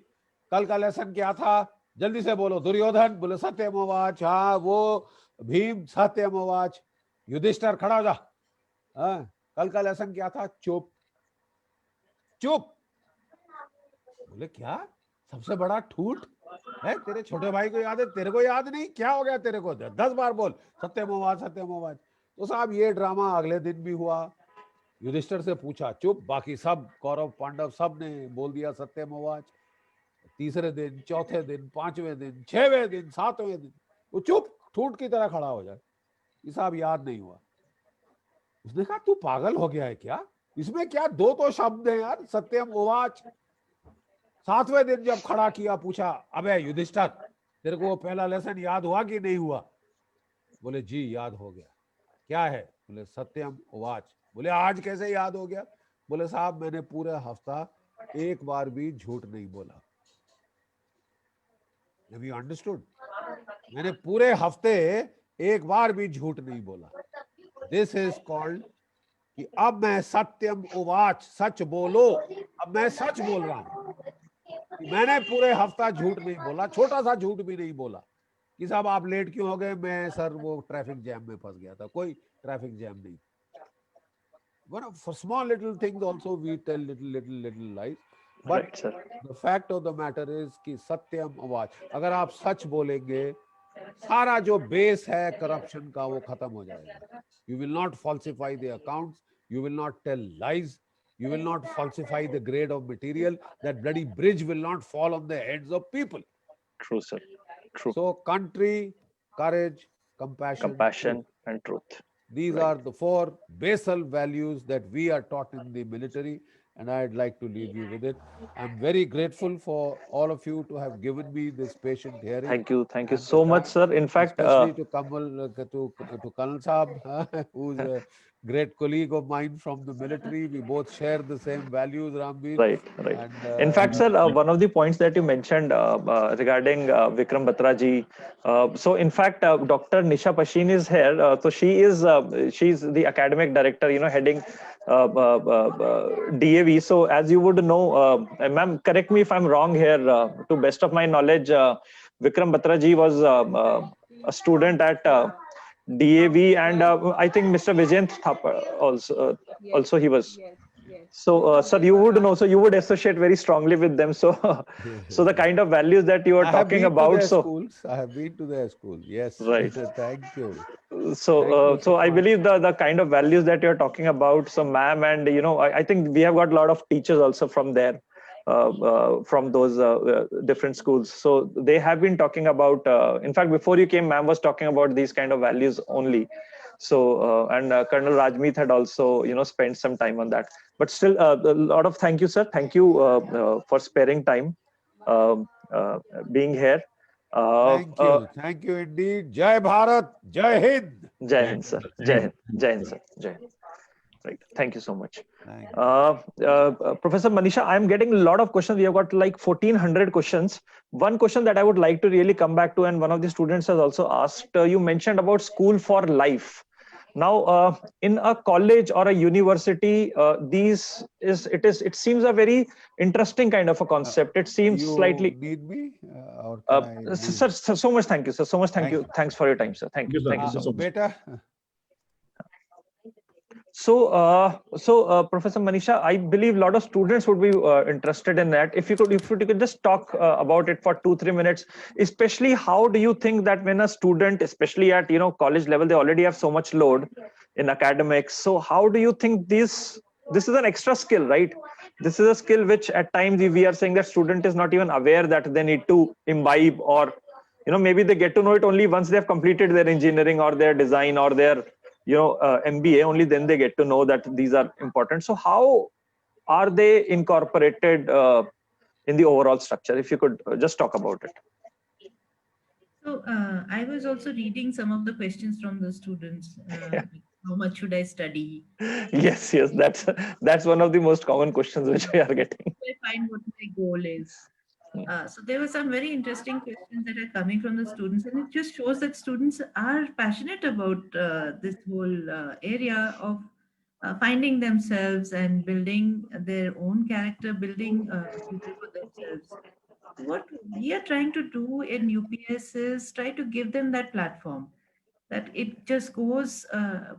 कल का लेसन क्या था, जल्दी से बोलो। दुर्योधन, बोले सत्यम उवाच। हाँ वो भीम, सत्यम उवाच। युधिष्ठिर, खड़ा हो जा। हाँ कल का लेसन क्या था? चुप चुप। बोले क्या सबसे बड़ा ठूठ है, तेरे छोटे भाई को याद है, तेरे को याद नहीं? क्या हो गया तेरे को? 10 बार बोल सत्यम उवाच सत्यम उवाच। तो साहब ये ड्रामा अगले दिन भी हुआ। युधिष्ठिर से पूछा, चुप। बाकी सब कौरव पांडव सब ने बोल दिया सत्यम उवाच। तीसरे दिन, चौथे दिन, पांचवें दिन, 6वें दिन, 7वें दिन वो चुप ठूठ की तरह खड़ा हो जाए। ये साहब याद नहीं हुआ। उसने कहा तू पागल हो गया है क्या, इसमें क्या दो तो शब्द हैं यार, सत्यम उवाच। 7वें दिन जब खड़ा किया, पूछा अबे युधिष्ठिर तेरे को वो पहला लेसन याद हुआ कि नहीं हुआ? बोले जी याद हो गया। क्या है? बोले सत्यम उवाच। बोले आज कैसे याद हो गया? बोले साहब मैंने पूरे हफ्ता एक बार भी झूठ नहीं बोला। Have you understood? मैंने पूरे हफ्ते एक बार भी झूठ नहीं बोला। दिस इज कॉल्ड कि अब मैं सत्यम उवाच, सच बोलो। अब मैं सच बोल रहा हूं, मैंने पूरे हफ्ता झूठ नहीं बोला, छोटा सा झूठ भी नहीं बोला कि साहब आप लेट क्यों हो गए। मैं सर वो ट्रैफिक जैम में फंस गया था। कोई ट्रैफिक जैम नहीं। For small little things also we tell little lies. But Right, sir. the fact of the matter is कि सत्यम उवाच, अगर आप सच बोलेंगे सारा जो बेस है करप्शन का वो खत्म हो जाएगा। You will not falsify the accounts, you will not tell lies, you will not falsify the grade of material. That bloody bridge will not fall on the heads of people. True, sir. True. So country, courage, compassion, Compassion truth. and truth. These Right. are the 4 basal values that we are taught in the military, and I'd like to leave you with it. I'm very grateful for all of you to have given me this patient hearing. Thank you and so the much, time, sir. In fact, especially to Kamal, to Kanal Saab, who's a great colleague of mine from the military. We both share the same values, Rambir. right. And, In fact, sir, one of the points that you mentioned regarding Vikram Batra ji. So, in fact, Dr. Nisha Pashin is here. So she's the academic director, heading DAV. So, as you would know, ma'am, correct me if I'm wrong here. To best of my knowledge, Vikram Batra ji was a student at DAV, and I think Mr. Vijayant Thapar also. Yes, Also, he was. Yes, yes. So, sir, you would know. So, you would associate very strongly with them. So, so the kind of values that you are I have talking been to about. their So, schools. I have been to their school. Yes. Right. Thank you. so, Thank you so I much. believe the kind of values that you're talking about. So, ma'am, and I think we have got a lot of teachers also from there, from those different schools. So they have been talking about. In fact, before you came, ma'am was talking about these kind of values only. So, and Colonel Rajmeet had also, spent some time on that. But still, a lot of thank you, sir. Thank you for sparing time, being here. Thank you indeed. Jai Bharat, Jai Hind. Jai Hind, sir. Jai Hind. Jai Hind, sir. Jai Hind. Right. Thank you so much. Thank you. Professor Manisha, I'm getting a lot of questions. We have got like 1400 questions. One question that I would like to really come back to, and one of the students has also asked, you mentioned about school for life. Now, in a college or a university, it seems a very interesting kind of a concept. It seems You slightly. need me, or can I leave? Sir, so much thank you, sir. So much thank you. Thanks for your time, sir. Thank you. Thank you so much. Beta. So, Professor Manisha, I believe a lot of students would be interested in that. If you could just talk about it for 2-3 minutes, especially how do you think that when a student, especially at college level, they already have so much load in academics. So how do you think this is an extra skill, right? This is a skill which at times we are saying that student is not even aware that they need to imbibe, or maybe they get to know it only once they have completed their engineering or their design or their MBA, only then they get to know that these are important. So how are they incorporated in the overall structure? If you could just talk about it. So I was also reading some of the questions from the students. How much should I study? Yes, that's one of the most common questions which we are getting. I find what my goal is. So there were some very interesting questions that are coming from the students, and it just shows that students are passionate about this whole area of finding themselves and building their own character, building a future for themselves. What we are trying to do in UPS is try to give them that platform, that it just goes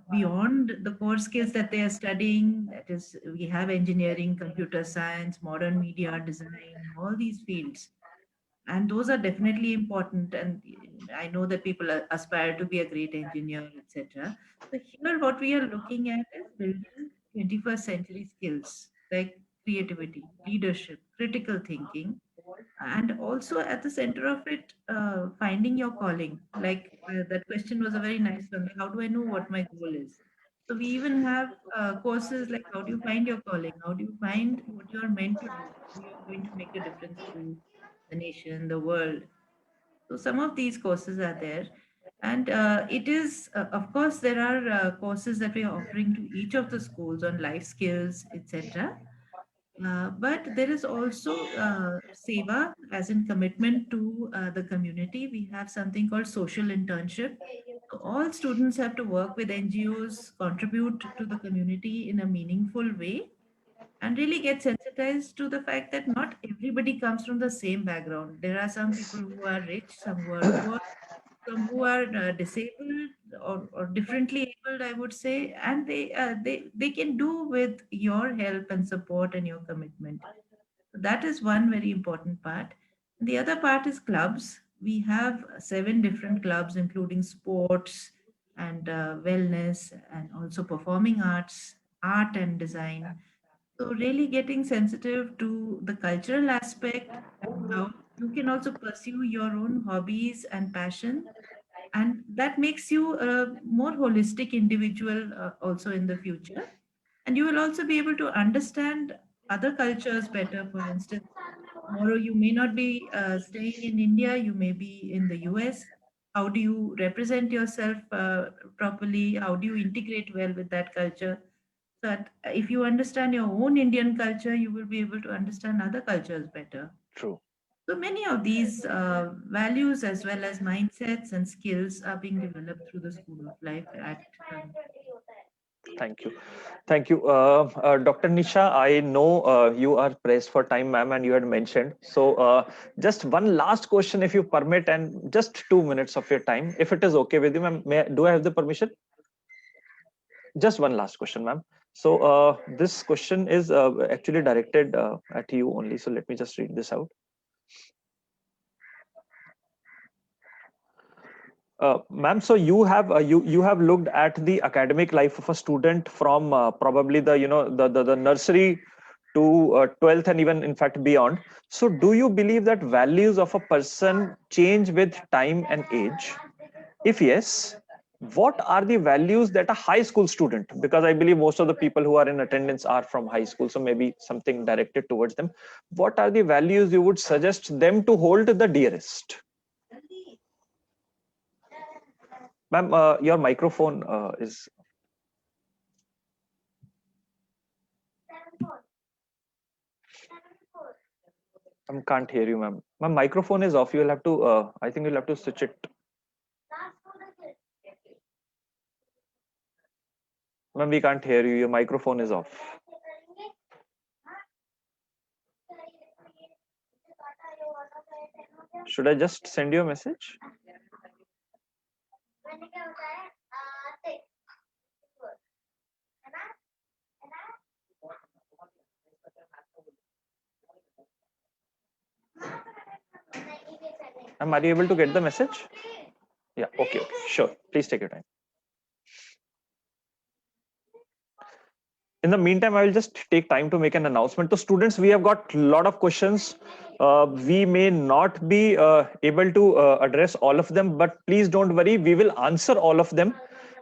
beyond the core skills that they are studying. That is, we have engineering, computer science, modern media design, all these fields, and those are definitely important. And I know that people aspire to be a great engineer, etc. So here what we are looking at is building 21st century skills like creativity, leadership, critical thinking, and also at the center of it, finding your calling. Like that question was a very nice one, like, how do I know what my goal is? So we even have courses like, how do you find your calling, how do you find what you are meant to do, how you are going to make a difference to the nation, the world. So some of these courses are there. And it is, of course, there are courses that we are offering to each of the schools on life skills, etc. But there is also seva, as in commitment to the community. We have something called social internship. So all students have to work with NGOs, contribute to the community in a meaningful way, and really get sensitized to the fact that not everybody comes from the same background. There are some people who are rich, some who are poor, some who are disabled or differently abled, I would say, and they can do with your help and support and your commitment. So that is one very important part. The other part is clubs. We have 7 different clubs, including sports and wellness, and also performing arts, art and design. So really getting sensitive to the cultural aspect, and how you can also pursue your own hobbies and passion, and that makes you a more holistic individual also in the future. And you will also be able to understand other cultures better. For instance, tomorrow you may not be staying in India, you may be in the US. How do you represent yourself properly? How do you integrate well with that culture? So that if you understand your own Indian culture, you will be able to understand other cultures better. True. So many of these values as well as mindsets and skills are being developed through the School of Life at Thank you. Thank you. Dr. Nisha, I know you are pressed for time, ma'am, and you had mentioned. So just one last question, if you permit, and just 2 minutes of your time, if it is okay with you, ma'am. Do I have the permission? Just one last question, ma'am. So this question is actually directed at you only. So let me just read this out. Ma'am, so you have you have looked at the academic life of a student from probably the the nursery to 12th and even in fact beyond. So do you believe that values of a person change with time and age? If yes, what are the values that a high school student, because I believe most of the people who are in attendance are from high school, so maybe something directed towards them, what are the values you would suggest them to hold the dearest? Ma'am, your microphone is. I can't hear you, ma'am. My microphone is off. You'll have to. I think you'll have to switch it. Ma'am, we can't hear you. Your microphone is off. Should I just send you a message? Are you able to get the message? Yeah, okay, sure. Please take your time. In the meantime, I will just take time to make an announcement. To students, we have got a lot of questions. We may not be able to address all of them, but please don't worry. We will answer all of them.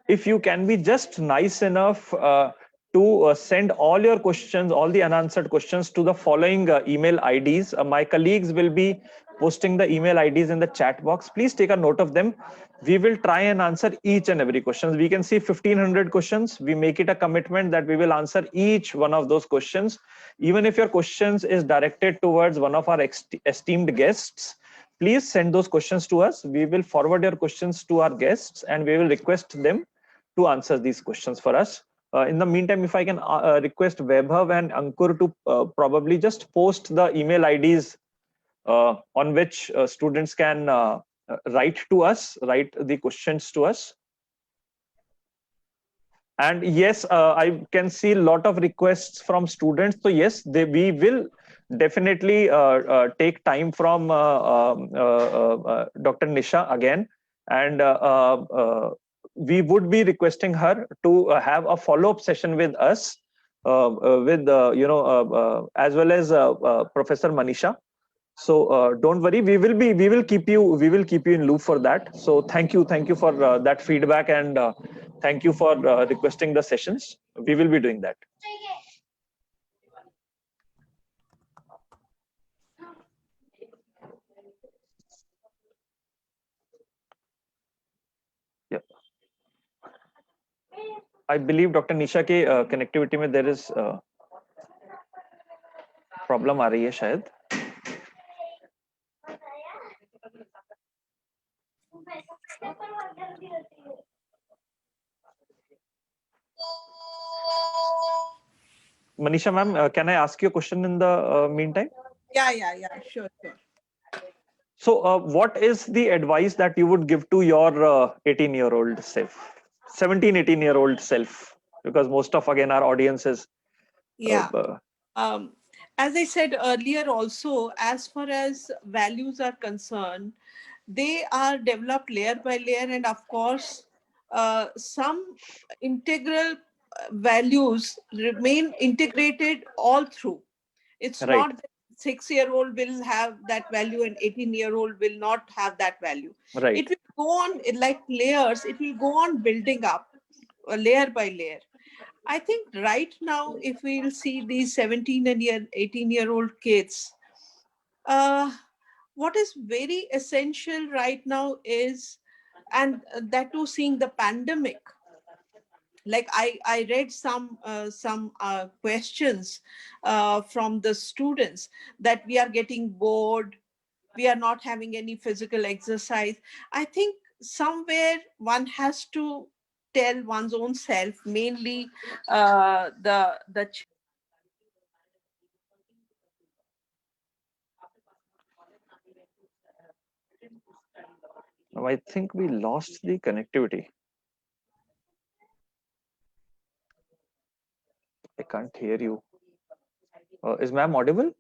If you can be just nice enough to send all your questions, all the unanswered questions to the following email IDs. My colleagues will be posting the email IDs in the chat box. Please take a note of them. We will try and answer each and every question. We can see 1500 questions. We make it a commitment that we will answer each one of those questions. Even if your questions is directed towards one of our esteemed guests, please send those questions to us. We will forward your questions to our guests and we will request them to answer these questions for us. In the meantime, if I can request Vaibhav and Ankur to probably just post the email IDs on which students can write to us, write the questions to us. And yes, I can see a lot of requests from students. So yes, we will definitely take time from Dr. Nisha again. And we would be requesting her to have a follow-up session with us, with as well as Professor Manisha. So don't worry, we will keep you in loop for that. So thank you for that feedback, and thank you for requesting the sessions. We will be doing that. Yeah, I believe Dr. Nisha के connectivity में there is problem आ रही है शायद. Manisha ma'am, can I ask you a question in the meantime? Yeah, sure. So what is the advice that you would give to your 18-year-old self, 17, 18-year-old self? Because most of, again, our audience is... As I said earlier also, as far as values are concerned, they are developed layer by layer, and of course, some integral values remain integrated all through. It's Right. not that 6-year-old will have that value and 18-year-old will not have that value. Right. It will go on like layers. It will go on building up layer by layer. I think right now, if we'll see these 17 and 18-year-old kids, what is very essential right now is, and that too seeing the pandemic, like I read some questions from the students that we are getting bored, we are not having any physical exercise. I think somewhere one has to tell one's own self, mainly the I think we lost the connectivity. I can't hear you. Is ma'am audible?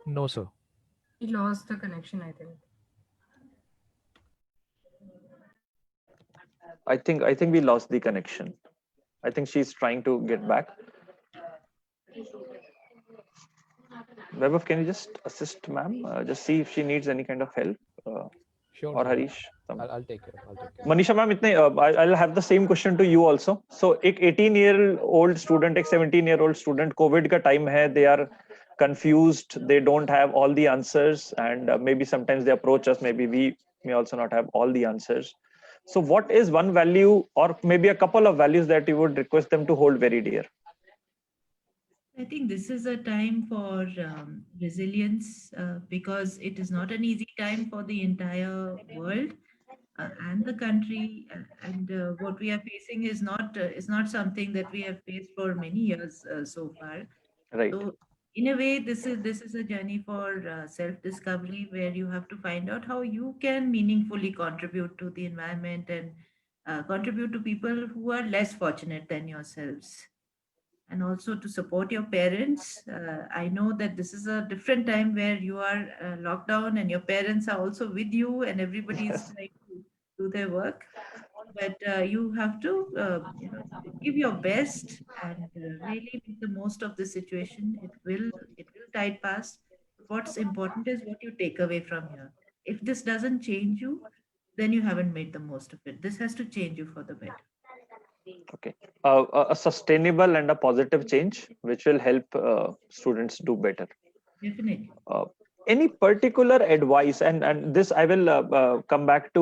No, sir. We lost the connection, I think. I think we lost the connection. I think she's trying to get back. Vaibhav, can you just assist ma'am? Just see if she needs any kind of help. Sure. Or Harish. I'll take care. Manisha ma'am, I'll have the same question to you also. So, एक 18-year-old student, एक 17-year-old student, COVID का time है, they are confused, they don't have all the answers, and maybe sometimes they approach us, maybe we may also not have all the answers. So what is one value or maybe a couple of values that you would request them to hold very dear? I think this is a time for resilience because it is not an easy time for the entire world and the country. And what we are facing is not something that we have faced for many years so far. Right. So, in a way, this is a journey for self-discovery where you have to find out how you can meaningfully contribute to the environment and contribute to people who are less fortunate than yourselves, and also to support your parents. I know that this is a different time where you are locked down and your parents are also with you and everybody is Yes. trying to do their work. But you have to give your best and really make the most of the situation. It will tide past. What's important is what you take away from here. If this doesn't change you, then you haven't made the most of it. This has to change you for the better. Okay. A sustainable and a positive change, which will help students do better. Definitely. Any particular advice, and this I will come back to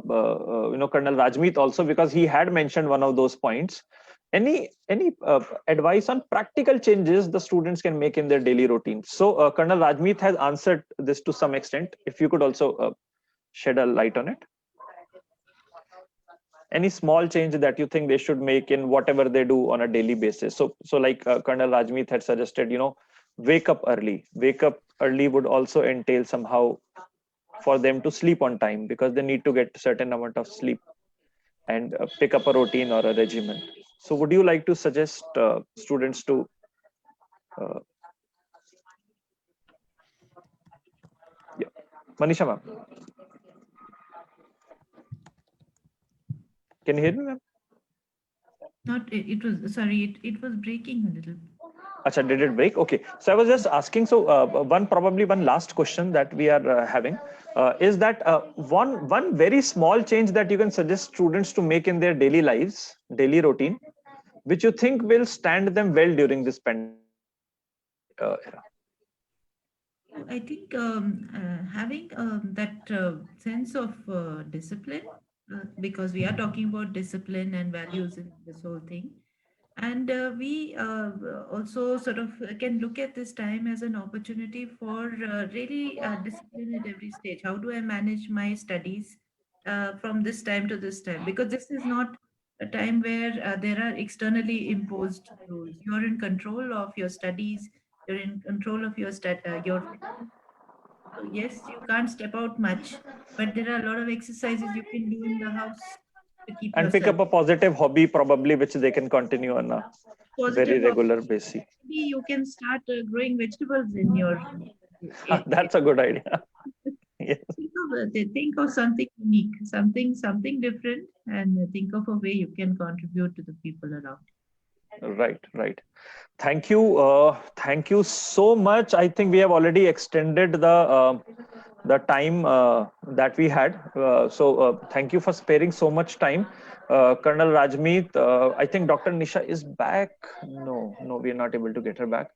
Colonel Rajmeet also, because he had mentioned one of those points. Any advice on practical changes the students can make in their daily routine? So Colonel Rajmeet has answered this to some extent. If you could also shed a light on it. Any small change that you think they should make in whatever they do on a daily basis? So like Colonel Rajmeet had suggested, wake up early. Wake up early would also entail somehow for them to sleep on time, because they need to get a certain amount of sleep and pick up a routine or a regimen. So would you like to suggest students to yeah. Manisha ma'am, can you hear me, ma'am? Not it was sorry, it was breaking a little. Acha, did it break? Okay. So I was just asking. So probably one last question that we are having is that one very small change that you can suggest students to make in their daily lives, daily routine, which you think will stand them well during this pandemic era. I think having that sense of discipline, because we are talking about discipline and values in this whole thing. And we also sort of can look at this time as an opportunity for really discipline at every stage. How do I manage my studies from this time to this time? Because this is not a time where there are externally imposed rules. You're in control of your studies. You're in control of your fitness. So yes, you can't step out much, but there are a lot of exercises you can do in the house to keep And pick yourself up a positive hobby, probably, which they can continue on a very positive. regular basis. Maybe you can start growing vegetables in your. That's a good idea. Yes. Think of something unique, something different, and think of a way you can contribute to the people around. Right. Thank you so much. I think we have already extended the time that we had. So thank you for sparing so much time. Colonel Rajmeet, I think Dr. Nisha is back. No, we are not able to get her back.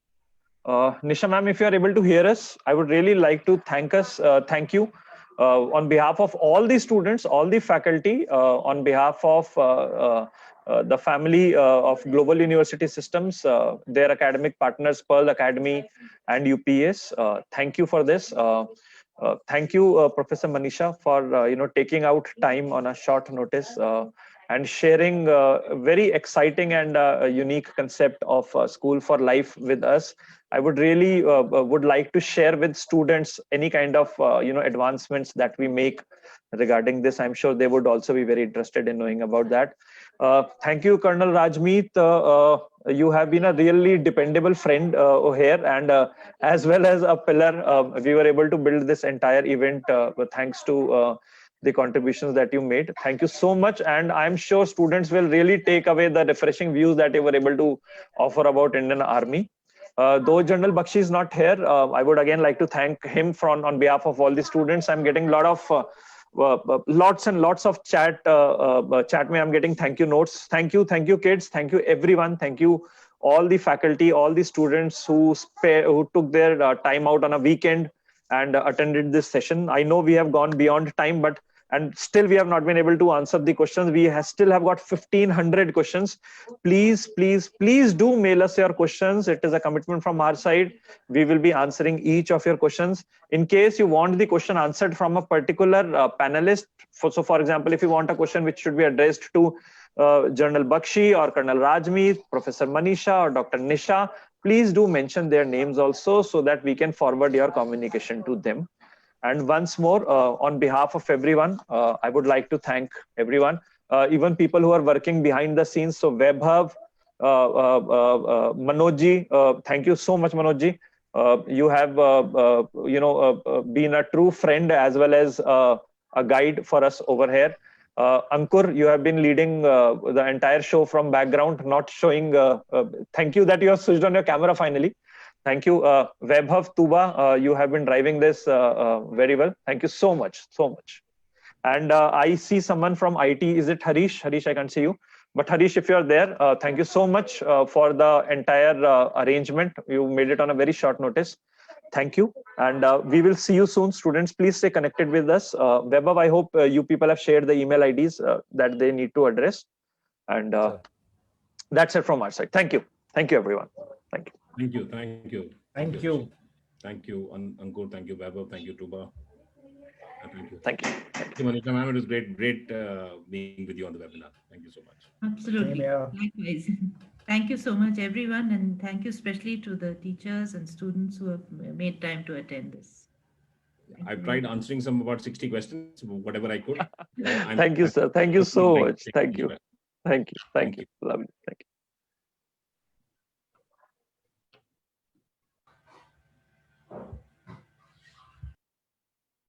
Nisha ma'am, if you are able to hear us, I would really like to thank you on behalf of all the students, all the faculty, on behalf of the family of Global University Systems, their academic partners, Pearl Academy and UPS. Thank you for this. Thank you, Professor Manisha, for taking out time on a short notice and sharing a very exciting and unique concept of school for life with us. I would really would like to share with students any kind of advancements that we make regarding this. I'm sure they would also be very interested in knowing about that. Thank you, Colonel Rajmeet. You have been a really dependable friend here, and as well as a pillar. We were able to build this entire event thanks to the contributions that you made. Thank you so much, and I'm sure students will really take away the refreshing views that you were able to offer about Indian Army. Though General Bakshi is not here, I would again like to thank him on behalf of all the students. I'm getting a lot of lots and lots of chat. Chat me, I'm getting thank you notes. Thank you kids. Thank you everyone. Thank you all the faculty, all the students who took their time out on a weekend and attended this session. I know we have gone beyond time, but and still we have not been able to answer the questions. We still have got 1,500 questions. Please do mail us your questions. It is a commitment from our side. We will be answering each of your questions. In case you want the question answered from a particular panelist, so for example, if you want a question which should be addressed to General Bakshi or Colonel Rajmeet, Professor Manisha or Dr. Nisha, please do mention their names also, so that we can forward your communication to them. And once more, on behalf of everyone, I would like to thank everyone, even people who are working behind the scenes. So Vaibhav, Manojji, thank you so much, Manojji. You have, been a true friend as well as a guide for us over here. Ankur, you have been leading the entire show from background, not showing. Thank you that you have switched on your camera finally. Thank you, Vaibhav, Tuba. You have been driving this very well. Thank you so much, so much. And I see someone from IT. Is it Harish? Harish, I can't see you. But Harish, if you're there, thank you so much for the entire arrangement. You made it on a very short notice. Thank you. And we will see you soon, students. Please stay connected with us. Vaibhav, I hope you people have shared the email IDs that they need to address. And that's it from our side. Thank you. Thank you, everyone. Thank you. Thank you. Thank you. Thank you. Thank you, Ankur. Thank you, Vaibhav. Thank you, Tuba. Thank you. Thank you. Thank you, Manisha ma'am. It was great being with you on the webinar. Thank you so much. Absolutely. Same here. Likewise. Thank you so much, everyone. And thank you especially to the teachers and students who have made time to attend this. I've tried answering some about 60 questions, whatever I could. Thank you, sir. Thank you so much. Thank Thank you. you. Thank you. Thank Thank you. Lovely. Thank you.